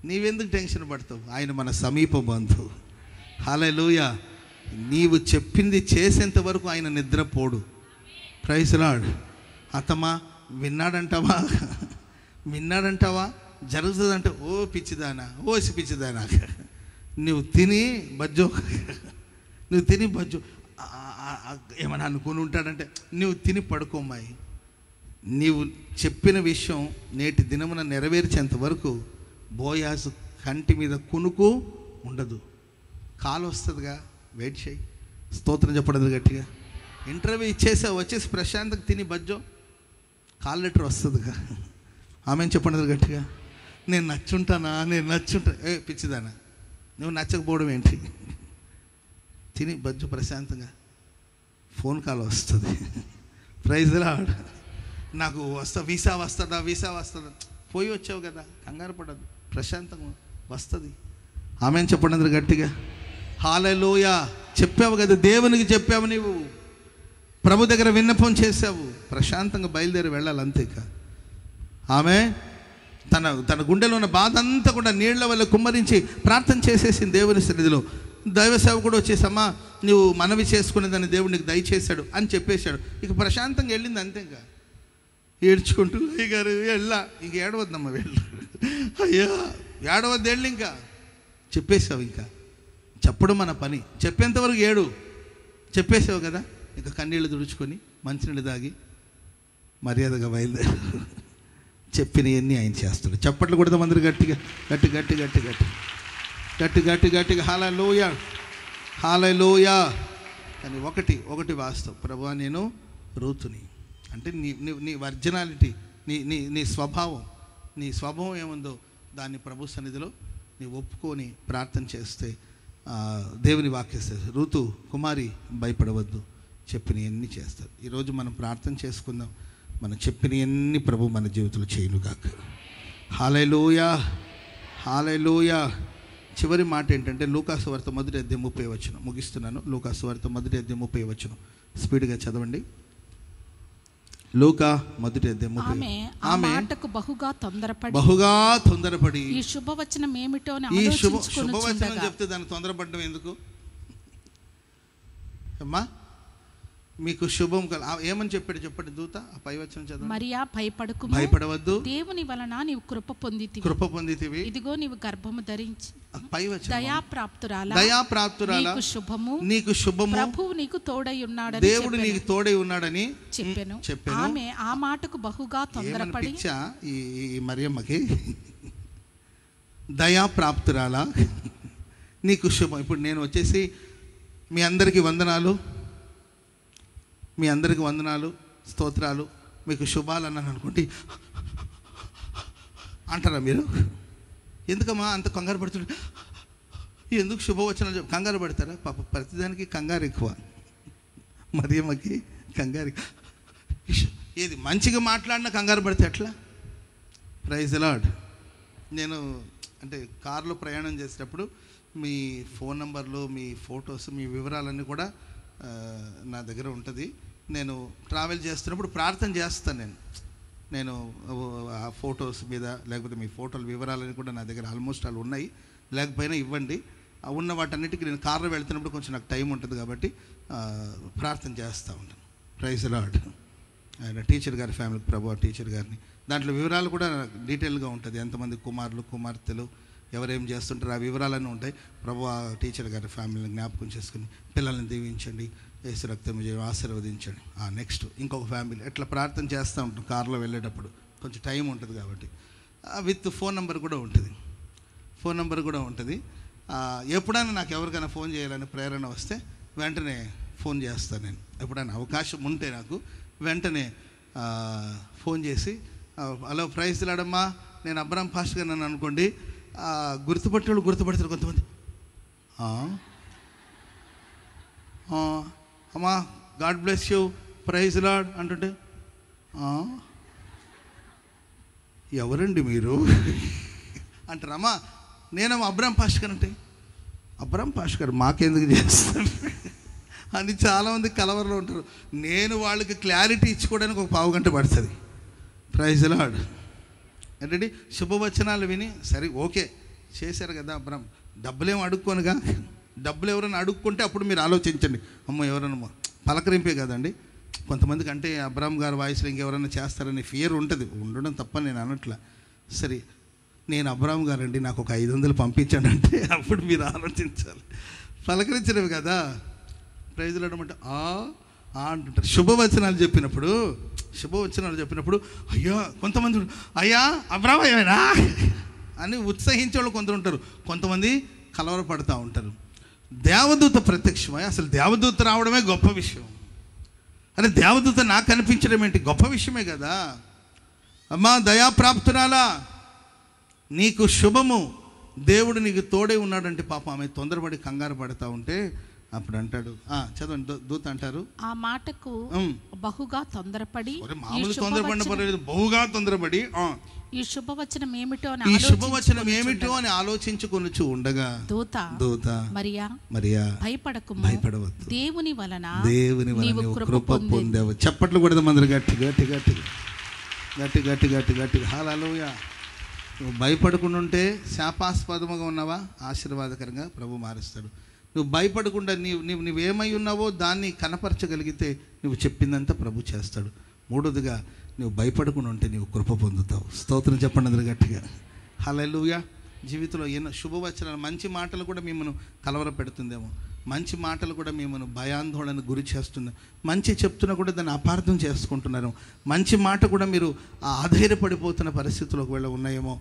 నీవెందుకు టెన్షన్ పడతావు? ఆయన మన సమీప బంధువు. హల్లెలూయా. నీవు చెప్పింది చేసేంత వరకు ఆయన నిద్రపోడు. Praise Lord. అత్తమ్మా విన్నాడంటావా జరుగుతుందంటే, ఓ పిచ్చిదానా, పిచ్చిదానా, నువ్వు తిని బజ్జో ఏమన్నా అనుకుని ఉంటాడంటే, నువ్వు తిని పడుకోమ్మాయి. నీవు చెప్పిన విషయం నేటి దినమున నెరవేర్చేంత వరకు బోయాజు కంటి మీద కునుకు ఉండదు. కాలు వస్తుందిగా, వెయిట్ చేయి. స్తోత్రం చెప్పడం గట్టిగా. ఇంటర్వ్యూ ఇచ్చేసావు, వచ్చేసి ప్రశాంతంగా తిని బజ్జో, కాల్ లెటర్ వస్తుందిగా. ఆమెను చెప్పండి గట్టిగా. నేను నచ్చుంటానా? పిచ్చిదానా, నువ్వు నచ్చకపోవడం ఏంటి? తిని బజ్జు ప్రశాంతంగా. ఫోన్ కాల్ వస్తుంది, ప్రైజ్ లార్డ్, నాకు వీసా వస్తుందా పోయి వచ్చావు కదా, కంగారు పడదు, ప్రశాంతంగా వస్తుంది. ఆమెను చెప్పండి అందరు గట్టిగా. హల్లెలూయా. చెప్పావు కదా, దేవునికి చెప్పావు, నీవు ప్రభు దగ్గర విన్నపం చేసావు, ప్రశాంతంగా బయలుదేరి వెళ్ళాలి అంతే. ఆమె తన గుండెలో ఉన్న బాధ అంతా కూడా నీళ్ల వల్ల కుమ్మరించి ప్రార్థన చేసేసింది దేవుని సన్నిధిలో. దైవ సేవకుడు వచ్చేసమ్మా నువ్వు మనవి చేసుకునేదాన్ని దేవుడు నీకు దయచేశాడు అని చెప్పేశాడు. ఇక ప్రశాంతంగా వెళ్ళింది అంతే. ఇంకా ఏడ్చుకుంటూ అయ్యగారు ఇంక ఏడవద్దమ్మా వెళ్ళు, అయ్యా ఏడవద్దు వెళ్ళు, ఇంకా చెప్పేసావు. ఇంకా చెప్పడం మన పని, చెప్పేంతవరకు ఏడు, చెప్పేసావు కదా. ఇక కన్నీళ్ళు తుడుచుకొని మంచినీళ్ళు తాగి మర్యాదగా బయలుదేరు. చెప్పినవన్నీ ఆయన చేస్తాడు. చప్పట్లు కొడదాం అందరూ గట్టిగా గట్టిగా. హల్లెలూయా. కానీ ఒకటి వాస్తవం, ప్రభువా నేను రూతుని అంటే నీ వర్జనాలిటీ, నీ స్వభావం ఏముందో దాన్ని ప్రభు సన్నిధిలో నీ ఒప్పుకొని ప్రార్థన చేస్తే దేవుని వాక్యేస్తారు, రూతు కుమారి భయపడవద్దు, చెప్పినవన్నీ చేస్తారు. ఈరోజు మనం ప్రార్థన చేసుకుందాం, మనం చెప్పినవన్నీ ప్రభు మన జీవితంలో చేయనుగాక. హల్లెలూయా. చివరి మాట ఏంటంటే లూకాసు వార్త 1:30 ముగిస్తున్నాను. లూకాసు వార్త 1:30 స్పీడ్గా చదవండి. లూకా మొదటి అధ్యాయం ఆమె ఆ మాటకు బహుగా తొందరపడి ఈ శుభవచనం ఏమిటో అని శుభవచనం చెప్తే దాన్ని తొందరపడడం ఎందుకు అమ్మా? మీకు శుభం ఏమని చెప్పాడు చెప్పండి దూత. ఆ పై వచనం చదువు. మరియా భయపడవద్దు, దేవుని వలన నీవు కృప పొందితివి, ఇదిగో నీవు గర్భము ధరించి. పై వచనం. దయాప్రాప్తురాలా నీకు శుభము, ప్రభువు నీకు తోడై ఉన్నాడని, దేవుడు నీకు తోడై ఉన్నాడని చెప్పెను. ఆమె ఆ మాటకు బహుగా తొందరపడి ఈ మరియమ్మకి దయాప్రాప్తురాలా నీకు శుభం. ఇప్పుడు నేను వచ్చేసి మీ అందరికీ వందనాలు స్తోత్రాలు మీకు శుభాలు అన్నాను అనుకోండి, అంటారా మీరు? ఎందుకమ్మా అంత కంగారు పడుతుంటే? ఎందుకు శుభవచనాలు కంగారు పడతారా? పాప ప్రతిదానికి కంగారు ఎక్కువ. మరియమ్మకి కంగారు. ఏది మంచిగా మాట్లాడినా కంగారు పడితే ఎట్లా? Praise the lord. నేను అంటే కారులో ప్రయాణం చేసేటప్పుడు మీ ఫోన్ నంబర్లు, మీ ఫొటోస్, మీ వివరాలన్నీ కూడా నా దగ్గర ఉంటుంది. నేను ట్రావెల్ చేస్తున్నప్పుడు ప్రార్థన చేస్తాను. నేను ఆ ఫొటోస్ మీద లేకపోతే మీ ఫోటోల వివరాలన్నీ కూడా నా దగ్గర ఆల్మోస్ట్ అలా ఉన్నాయి. లేకపోయినా ఇవ్వండి. ఉన్న వాటన్నిటికీ నేను కార్లో వెళ్తున్నప్పుడు కొంచెం నాకు టైం ఉంటుంది కాబట్టి ప్రార్థన చేస్తూ ఉంటాను. Praise the lord. ఆయన టీచర్ గారి ఫ్యామిలీకి, ప్రభు టీచర్ గారిని, దాంట్లో వివరాలు కూడా డీటెయిల్గా ఉంటుంది. ఎంతమంది కుమారులు కుమార్తెలు ఎవరేం చేస్తుంటారు ఆ వివరాలన్నీ ఉంటాయి. ప్రభు ఆ టీచర్ గారి ఫ్యామిలీని జ్ఞాపకం చేసుకుని పిల్లల్ని దీవించండి, యేసు రక్తం ఆశీర్వదించండి. నెక్స్ట్ ఇంకొక ఫ్యామిలీ ఎట్లా ప్రార్థన చేస్తూ ఉంటాం కార్లో వెళ్ళేటప్పుడు. కొంచెం టైం ఉంటుంది కాబట్టి విత్ ఫోన్ నెంబర్ కూడా ఉంటుంది. ఎప్పుడైనా నాకు ఎవరికైనా ఫోన్ చేయాలని ప్రేరణ వస్తే వెంటనే ఫోన్ చేస్తాను. నేను ఎప్పుడైనా అవకాశం ఉంటే నాకు వెంటనే ఫోన్ చేసి, హలో ప్రైజ్ ది లార్డ్ అమ్మా, నేను అబ్రాం పాస్టర్ గారు నన్ను అనుకోండి. గుర్తుపట్టేవాళ్ళు గుర్తుపడతారు కొంతమంది. అమ్మా God bless you, praise the lord అంటుంటే, ఎవరండి మీరు అంటారు. అమ్మా నేనేమో అబ్రాం పాస్టర్ గారు అంటే, అబ్రాం పాస్టర్ గారు మాకెందుకు చేస్తారు అని చాలామంది కలవరలో ఉంటారు. నేను వాళ్ళకి క్లారిటీ ఇచ్చుకోవడానికి ఒక పావు గంట పడుతుంది. Praise the lord. ఏంటంటే శుభవచనాలు విని సరే ఓకే చేశారు కదా అబ్రాం, డబ్బులేమో అడుక్కోనుగా. డబ్బులు ఎవరైనా అడుక్కుంటే అప్పుడు మీరు ఆలోచించండి, అమ్మో ఎవరైనా పలకరింపే కదండి. కొంతమందికి అంటే అబ్రాం గారి వాయిస్లో ఇంకెవరైనా చేస్తారని ఫియర్ ఉంటుంది, ఉండడం తప్ప నేను అనట్లా. సరే నేను అబ్రాం గారండి నాకు ఒక 500 పంపించండి అంటే అప్పుడు మీరు ఆలోచించాలి. పలకరించలేవు కదా. ప్రైజ్ ది లార్డ్ అంటే అంటుంటారు. శుభవచనాలు చెప్పినప్పుడు అయ్యో కొంతమంది అయ్యా అబ్రాం అయ్యానా అని ఉత్సహించే వాళ్ళు కొందరు ఉంటారు. కొంతమంది కలవరపడుతూ ఉంటారు. దేవదూత ప్రత్యక్షమై, అసలు దేవదూత రావడమే గొప్ప విషయం. అరే దేవదూత నాకు కనిపించడం ఏంటి? గొప్ప విషయమే కదా. అమ్మా దయాప్రాప్తురాలా నీకు శుభము, దేవుడు నీకు తోడే ఉన్నాడంటే పాపం ఆమె తొందరపడి కంగారు పడతా ఉంటే అప్పుడు అంటాడు, చదవండి దూత అంటారు, ఆ మాటకు బహుగా తొందరపడి, మామూలు తొందరపడిన పర్లేదు, బహుగా తొందరపడి ఈ శుభవచనం ఏమిటో అని ఆలోచించుకొనుచు ఉండగా దూత మరియా భయపడవద్దు, దేవుని వలన కృప పొందావు. చప్పట్లు కూడా మందరు గట్టి గట్టి గట్టి గట్టి గట్టి గట్టి గట్టి హల్లెలూయా. నువ్వు భయపడకుండా ఉంటే శాపాస్పదముగా ఉన్నావా, ఆశీర్వాదకరంగా ప్రభు మారుస్తాడు. నువ్వు భయపడకుండా నువ్వేమై ఉన్నావో దాన్ని కనపరచగలిగితే నువ్వు చెప్పిందంతా ప్రభు చేస్తాడు. మూడోదిగా నువ్వు భయపడకుండా ఉంటే నువ్వు కృప పొందుతావు. స్తోత్రం చెప్పండి అందరు గట్టిగా హల్లెలూయా. జీవితంలో ఎన్నో శుభవచనాలు, మంచి మాటలు కూడా మిమ్మల్ని కలవర పెడుతుందేమో, మంచి మాటలు కూడా మిమ్మల్ని భయాందోళనకు గురి చేస్తుంది. మంచి చెప్తున్నా కూడా దాన్ని అపార్థం చేసుకుంటున్నారు. మంచి మాట కూడా మీరు ఆధైర్యపడిపోతున్న పరిస్థితులు ఒకవేళ ఉన్నాయేమో.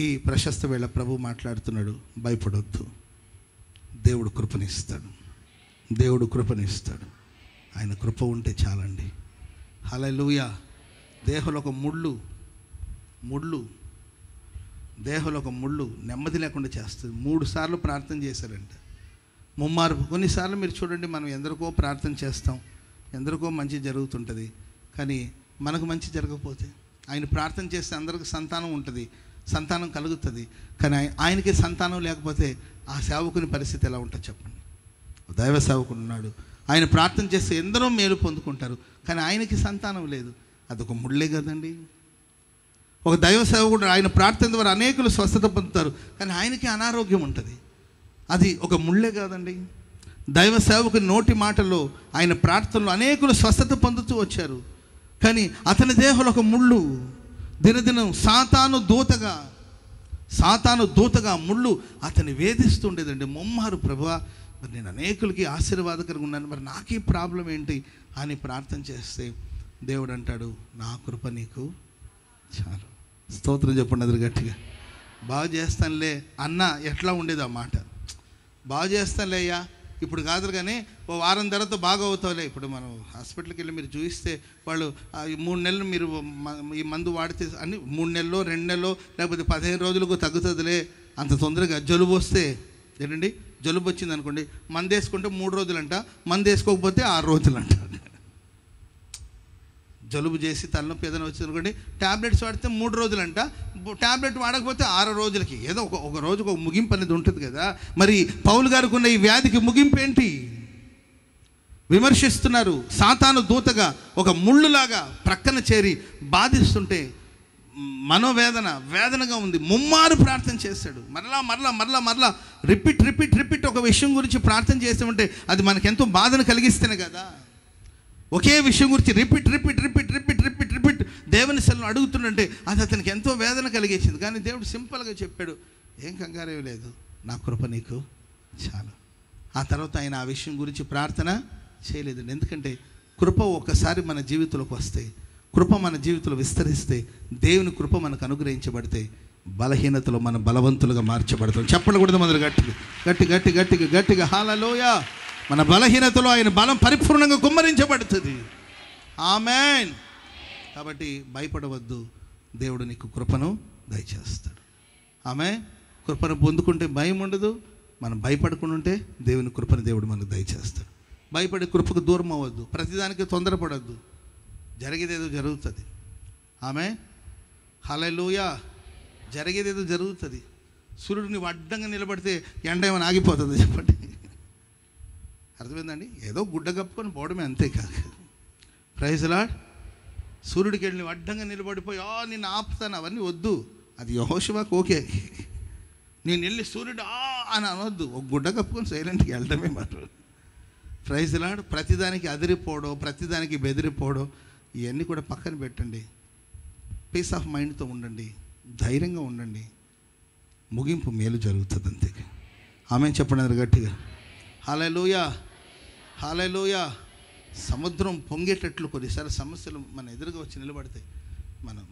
ఈ ప్రశస్త వేళ ప్రభు మాట్లాడుతున్నాడు, భయపడొద్దు, దేవుడు కృపనిస్తాడు, దేవుడు కృపనిస్తాడు. ఆయన కృప ఉంటే చాలండి. హల్లెలూయా. దేహంలో ఒక ముళ్ళు నెమ్మది లేకుండా చేస్తుంది. 3 సార్లు ప్రార్థన చేశారంట, ముమ్మారు. కొన్నిసార్లు మీరు చూడండి, మనం ఎందరికో ప్రార్థన చేస్తాం, ఎందరికో మంచి జరుగుతుంటుంది, కానీ మనకు మంచి జరగకపోతే, ఆయన ప్రార్థన చేస్తే అందరికి సంతానం ఉంటుంది, సంతానం కలుగుతుంది, కానీ ఆయనకి సంతానం లేకపోతే ఆ సేవకుని పరిస్థితి ఎలా ఉంటుంది చెప్పండి. దైవ సేవకుడు ఉన్నాడు, ఆయన ప్రార్థన చేస్తే ఎందరో మేలు పొందుకుంటారు, కానీ ఆయనకి సంతానం లేదు. అదొక ముళ్ళే కదండి. ఒక దైవ సేవకుడు ఆయన ప్రార్థన ద్వారా అనేకులు స్వస్థత పొందుతారు, కానీ ఆయనకి అనారోగ్యం ఉంటుంది. అది ఒక ముళ్ళే కాదండి. దైవ సేవకుని నోటి మాటల్లో ఆయన ప్రార్థనలో అనేకులు స్వస్థత పొందుతూ వచ్చారు, కానీ అతని దేహంలో ఒక ముళ్ళు. దినదినం సాతాను దూతగా ముళ్ళు అతన్ని వేధిస్తుండేదండి. ముమ్మారు ప్రభువా, మరి నేను అనేకులకి ఆశీర్వాదకరంగా ఉన్నాను, మరి నాకే ప్రాబ్లం ఏంటి అని ప్రార్థన చేస్తే దేవుడు అంటాడు, నా కృప నీకు చాలు. స్తోత్రం చెప్పండి అది గట్టిగా. బాగు చేస్తానులే అన్న ఎట్లా ఉండేది ఆ మాట. బాగు చేస్తానులే అయ్యా, ఇప్పుడు కాదు కానీ ఓ వారం తర్వాత బాగా అవుతావులే. ఇప్పుడు మనం హాస్పిటల్కి వెళ్ళి మీరు చూస్తే వాళ్ళు 3 నెలలు మీరు ఈ మందు వాడితే అని 3 నెలలో 2 నెలలో లేకపోతే 15 రోజులకు తగ్గుతుందిలే. అంత తొందరగా జలుబు వస్తే ఏంటండి, జలుబు వచ్చింది అనుకోండి, మందు వేసుకుంటే 3 రోజులంట, మందు వేసుకోకపోతే 6 రోజులంట. జలుబు చేసి తలనొప్పి ఏదైనా వచ్చింది అనుకోండి, ట్యాబ్లెట్స్ వాడితే 3 రోజులంట, ట్యాబ్లెట్ వాడకపోతే 6 రోజులకి. ఏదో ఒక రోజుకు ఒక ముగింపు అనేది ఉంటుంది కదా. మరి పౌలు గారికి ఉన్న ఈ వ్యాధికి ముగింపు ఏంటి? విమర్శిస్తున్నారు. సాతాను దూతగా ఒక ముళ్ళులాగా ప్రక్కన చేరి బాధిస్తుంటే వేదనగా ఉంది. ముమ్మారు ప్రార్థన చేశాడు. మరలా రిపీట్ ఒక విషయం గురించి ప్రార్థన చేస్తామంటే అది మనకెంతో బాధను కలిగిస్తేనే కదా. ఒకే విషయం గురించి రిపీట్ దేవుని సెల్ను అడుగుతుంటే అది అతనికి ఎంతో వేదన కలిగించింది. కానీ దేవుడు సింపుల్గా చెప్పాడు, ఏం కంగారేం లేదు, నా కృప నీకు చాలు. ఆ తర్వాత ఆయన ఆ విషయం గురించి ప్రార్థన చేయలేదండి. ఎందుకంటే కృప ఒక్కసారి మన జీవితంలోకి వస్తే, కృప మన జీవితంలో విస్తరిస్తే, దేవుని కృప మనకు అనుగ్రహించబడితే బలహీనతలో మన బలవంతులుగా మార్చబడతాం. చెప్పకూడదు మొదలు గట్టిగా హల్లెలూయా. మన బలహీనతలో ఆయన బలం పరిపూర్ణంగా కుమ్మరించబడుతుంది. ఆమేన్. కాబట్టి భయపడవద్దు, దేవుడు నీకు కృపను దయచేస్తాడు. ఆమేన్. కృపను పొందుకుంటే భయం ఉండదు. మనం భయపడకుండా ఉంటే దేవుని కృపను దేవుడు మనకు దయచేస్తాడు. భయపడి కృపకు దూరం అవ్వద్దు, ప్రతిదానికి తొందరపడద్దు. జరిగేదేదో జరుగుతుంది. ఆమేన్. హల్లెలూయా. జరిగేదేదో జరుగుతుంది. సూర్యుడు నువ్వు అడ్డంగా నిలబడితే ఎండ ఏమైనా ఆగిపోతుంది చెప్పండి. అర్థమైందండి? ఏదో గుడ్డ కప్పుకొని పోవడమే, అంతే కాదు. Praise lord. సూర్యుడికి వెళ్ళి నువ్వు అడ్డంగా నిలబడిపోయి నిన్ను ఆపుతాను అవన్నీ వద్దు. అది యెహోషువకు ఓకే. నేను వెళ్ళి సూర్యుడు అని అనవద్దు. ఒక గుడ్డ కప్పుకొని సైలెంట్గా వెళ్ళడమే మాట. Praise lord. ప్రతిదానికి అదిరిపోవడం, ప్రతిదానికి బెదిరిపోవడం ఇవన్నీ కూడా పక్కన పెట్టండి. పీస్ ఆఫ్ మైండ్తో ఉండండి, ధైర్యంగా ఉండండి. ముగింపు మేలు జరుగుతుంది, అంతే. ఆమె చెప్పండి గట్టిగా. హల్లెలూయా. సముద్రం పొంగేటట్లు కొన్నిసార్లు సమస్యలు మన ఎదురుగా వచ్చి నిలబడతాయి.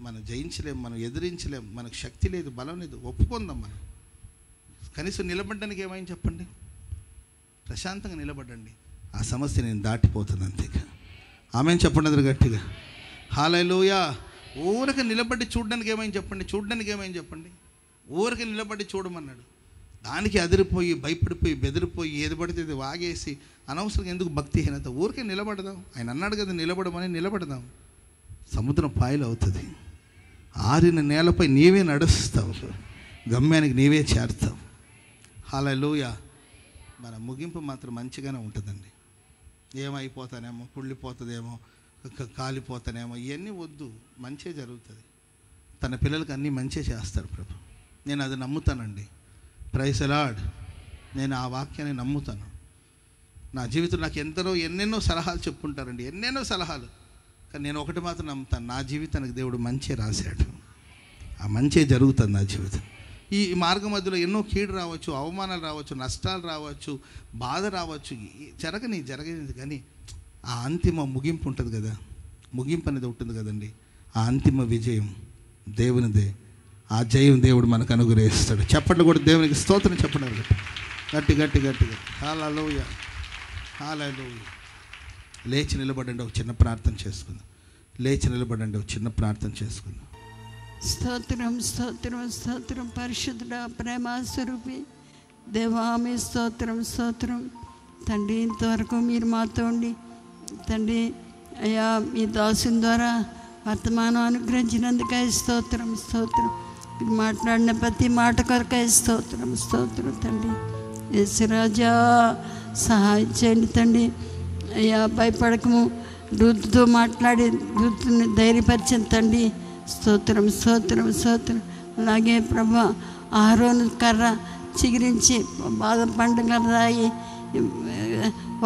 మనం జయించలేం, మనం ఎదిరించలేం, మనకు శక్తి లేదు, బలం లేదు. ఒప్పుకుందాం. మనం కనీసం నిలబడడానికి ఏమైంది చెప్పండి. ప్రశాంతంగా నిలబడండి. ఆ సమస్య నేను దాటిపోతుంది, అంతే. ఆమె చెప్పండి గట్టిగా. హల్లెలూయా. ఊరక నిలబడి చూడడానికి ఏమైంది చెప్పండి. ఊరక నిలబడి చూడమన్నాడు. దానికి అదిరిపోయి, భయపడిపోయి, బెదిరిపోయి, ఏది పడితే ఇది వాగేసి అనవసరంగా ఎందుకు భక్తిహీనత. ఊరికే నిలబడదాం. ఆయన అన్నాడు కదా నిలబడమని, నిలబడదాం. సముద్రం పాయలు అవుతుంది. ఆరిన నేలపై నీవే నడుస్తావు, గమ్యానికి నీవే చేరుతావు. హల్లెలూయా. మన ముగింపు మాత్రం మంచిగానే ఉంటుందండి. ఏమైపోతానేమో, కుళ్ళిపోతుందేమో, కాలిపోతానేమో, ఇవన్నీ వద్దు. మంచే జరుగుతుంది. తన పిల్లలకి అన్నీ మంచే చేస్తాడు ప్రభు. నేను అది నమ్ముతానండి. Praise lord. నేను ఆ వాక్యాన్ని నమ్ముతాను. నా జీవితంలో నాకు ఎన్నెన్నో సలహాలు చెప్పుకుంటారండి, ఎన్నెన్నో సలహాలు. కానీ నేను ఒకటి మాత్రం నమ్ముతాను, నా జీవితానికి దేవుడు మంచే రాశాడు. ఆ మంచే జరుగుతుంది నా జీవితం. ఈ మార్గం మధ్యలో ఎన్నో కీడు రావచ్చు, అవమానాలు రావచ్చు, నష్టాలు రావచ్చు, బాధ రావచ్చు. జరగనిది కానీ ఆ అంతిమ ముగింపు ఉంటుంది కదా, ముగింపు అనేది ఉంటుంది కదండి. ఆ అంతిమ విజయం దేవునిదే. ఆ జయం దేవుడు మనకు అనుగ్రహిస్తాడు. చెప్పండి కూడా దేవునికి స్తోత్రం చెప్పండి గట్టిగా. హల్లెలూయా. లేచి నిలబడండి, ఒక చిన్న ప్రార్థన చేసుకుందాం. స్తోత్రం పరిశుద్ధుడా, ప్రేమ స్వరూపి దేవా, మీ స్తోత్రం. తండ్రి, ఇంతవరకు మీరు మాతో ఉండి తండ్రి అయ్యా, మీ దాసుని ద్వారా వర్తమానం అనుగ్రహించినందుకై స్తోత్రం. మీరు మాట్లాడిన ప్రతి మాట కొరకై స్తోత్రం తండ్రి. యేసురాజా సహాయం చేయండి తండ్రి. అయ్యా, భయపడకము రూతుతో మాట్లాడి రూతుని ధైర్యపరిచిన తండ్రి స్తోత్రం స్తోత్రం స్తోత్రం. అలాగే ప్రభా అహరోను కర్ర చిగిరించి బాదం పండు రాయి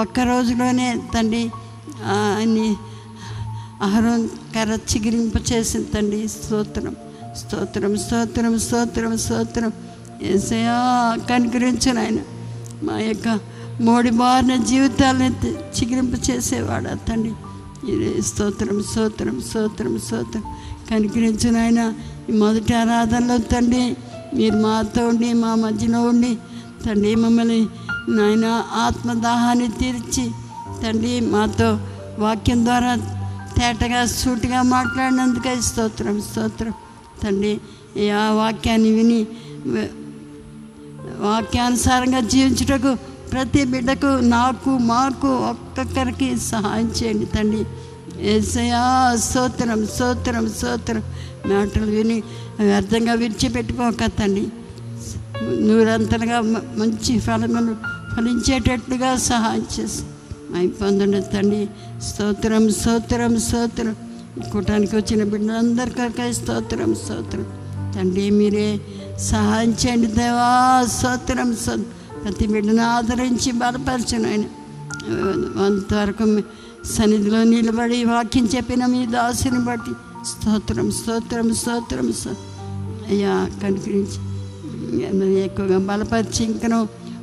ఒక్క రోజులోనే తండ్రి అని అహరోన్ కర్ర చిగిరింప చేసిన తండ్రి స్తోత్రం స్తోత్రం స్తోత్రం స్తోత్రం స్తోత్రం. యేసయ్యా కనికరించు నాయన, మా యొక్క మోడి బారిన జీవితాలను చిగిరింప చేసేవాడు తండ్రి. స్తోత్రం స్తోత్రం స్తోత్రం స్తోత్రం. కనికరించు నాయన. ఈ మొదటి ఆరాధనలో తండ్రి మీరు మాతో ఉండి మా మధ్యలో ఉండి తండ్రి మమ్మల్ని నాయన ఆత్మదాహాన్ని తీర్చి తండ్రి మాతో వాక్యం ద్వారా తేటగా సూటిగా మాట్లాడినందుకే స్తోత్రం స్తోత్రం తండ్రి. ఆ వాక్యాన్ని విని వాక్యానుసారంగా జీవించుటకు ప్రతి బిడ్డకు నాకు మాకు ఒక్కొక్కరికి సహాయం చేయండి తండ్రి. యేసయ్యా స్తోత్రం స్తోత్రం స్తోత్రం. మాటలు విని వ్యర్థంగా విడిచిపెట్టుకోక తండ్రి, నూరంతలుగా మంచి ఫలములు ఫలించేటట్లుగా సహాయం చేసి అయి పొందండి తండ్రి. స్తోత్రం స్తోత్రం స్తోత్రం. కూటానికి వచ్చిన బిడ్డలందరికీ స్తోత్రం స్తోత్రం తండ్రి. మీరే సహాయం చేయండి దేవా. స్తోత్రం స్తోత్రం. ప్రతి బిడ్డను ఆదరించి బలపరచను ఆయన. అంతవరకు సన్నిధిలో నిలబడి వాక్యం చెప్పిన మీ దాసుని బట్టి స్తోత్రం స్తోత్రం స్తోత్రం. అయ్యా కనికరించి ఎక్కువగా బలపరిచి ఇంకను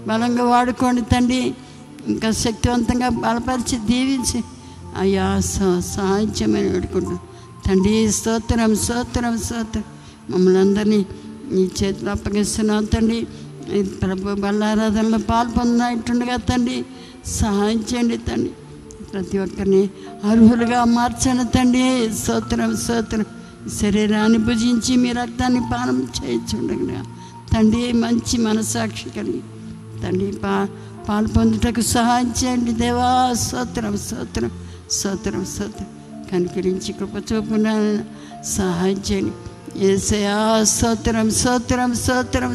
బలంగా వాడుకోండి తండ్రి. ఇంకా శక్తివంతంగా బలపరిచి దీవించి అయ్యా సహాయం చేయమని వేడుకుంటాం తండ్రి. స్తోత్రం స్తోత్రం స్తోత్రం. మమ్మల్ని అందరినీ నీ చేతిలో అప్పగిస్తున్నాం తండ్రి. ప్రభు బల్లారాధనలో పాల్పొందినట్టుండగా తండ్రి సహాయం చేయండి తండ్రి. ప్రతి ఒక్కరిని అర్హులుగా మార్చండి తండ్రి. స్తోత్రం స్తోత్రం. శరీరాన్ని భుజించి మీ రక్తాన్ని పానం చేయించుండగా తండ్రి మంచి మనసాక్షి కలిగి తండ్రి పాలు పొందుటకు సహాయం చేయండి దేవా. స్తోత్రం స్తోత్రం స్తోత్రం స్తోత్రం. కనికరించి కృప చూపున సహాయం చేయండి యేసయ్యా. స్తోత్రం స్తోత్రం స్తోత్రం.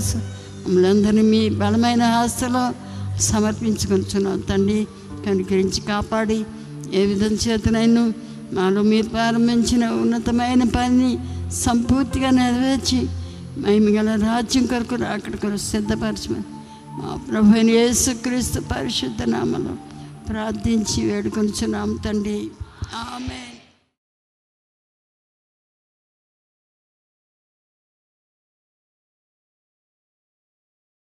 మమ్మల్ని అందరినీ మీ బలమైన ఆస్తలో సమర్పించుకుంటున్నాం తండ్రి. కనికరించి కాపాడి ఏ విధం చేతనైనా మాలో మీరు ప్రారంభించిన ఉన్నతమైన పనిని సంపూర్తిగా నెరవేర్చి మహిమగల రాజ్యం కొరకు అక్కడి కొరకు సిద్ధపరచమని మా ప్రభువైన యేసుక్రీస్తు పరిశుద్ధ నామములో ప్రార్థించి వేడుకొనుచున్నాం తండ్రి. ఆమేన్.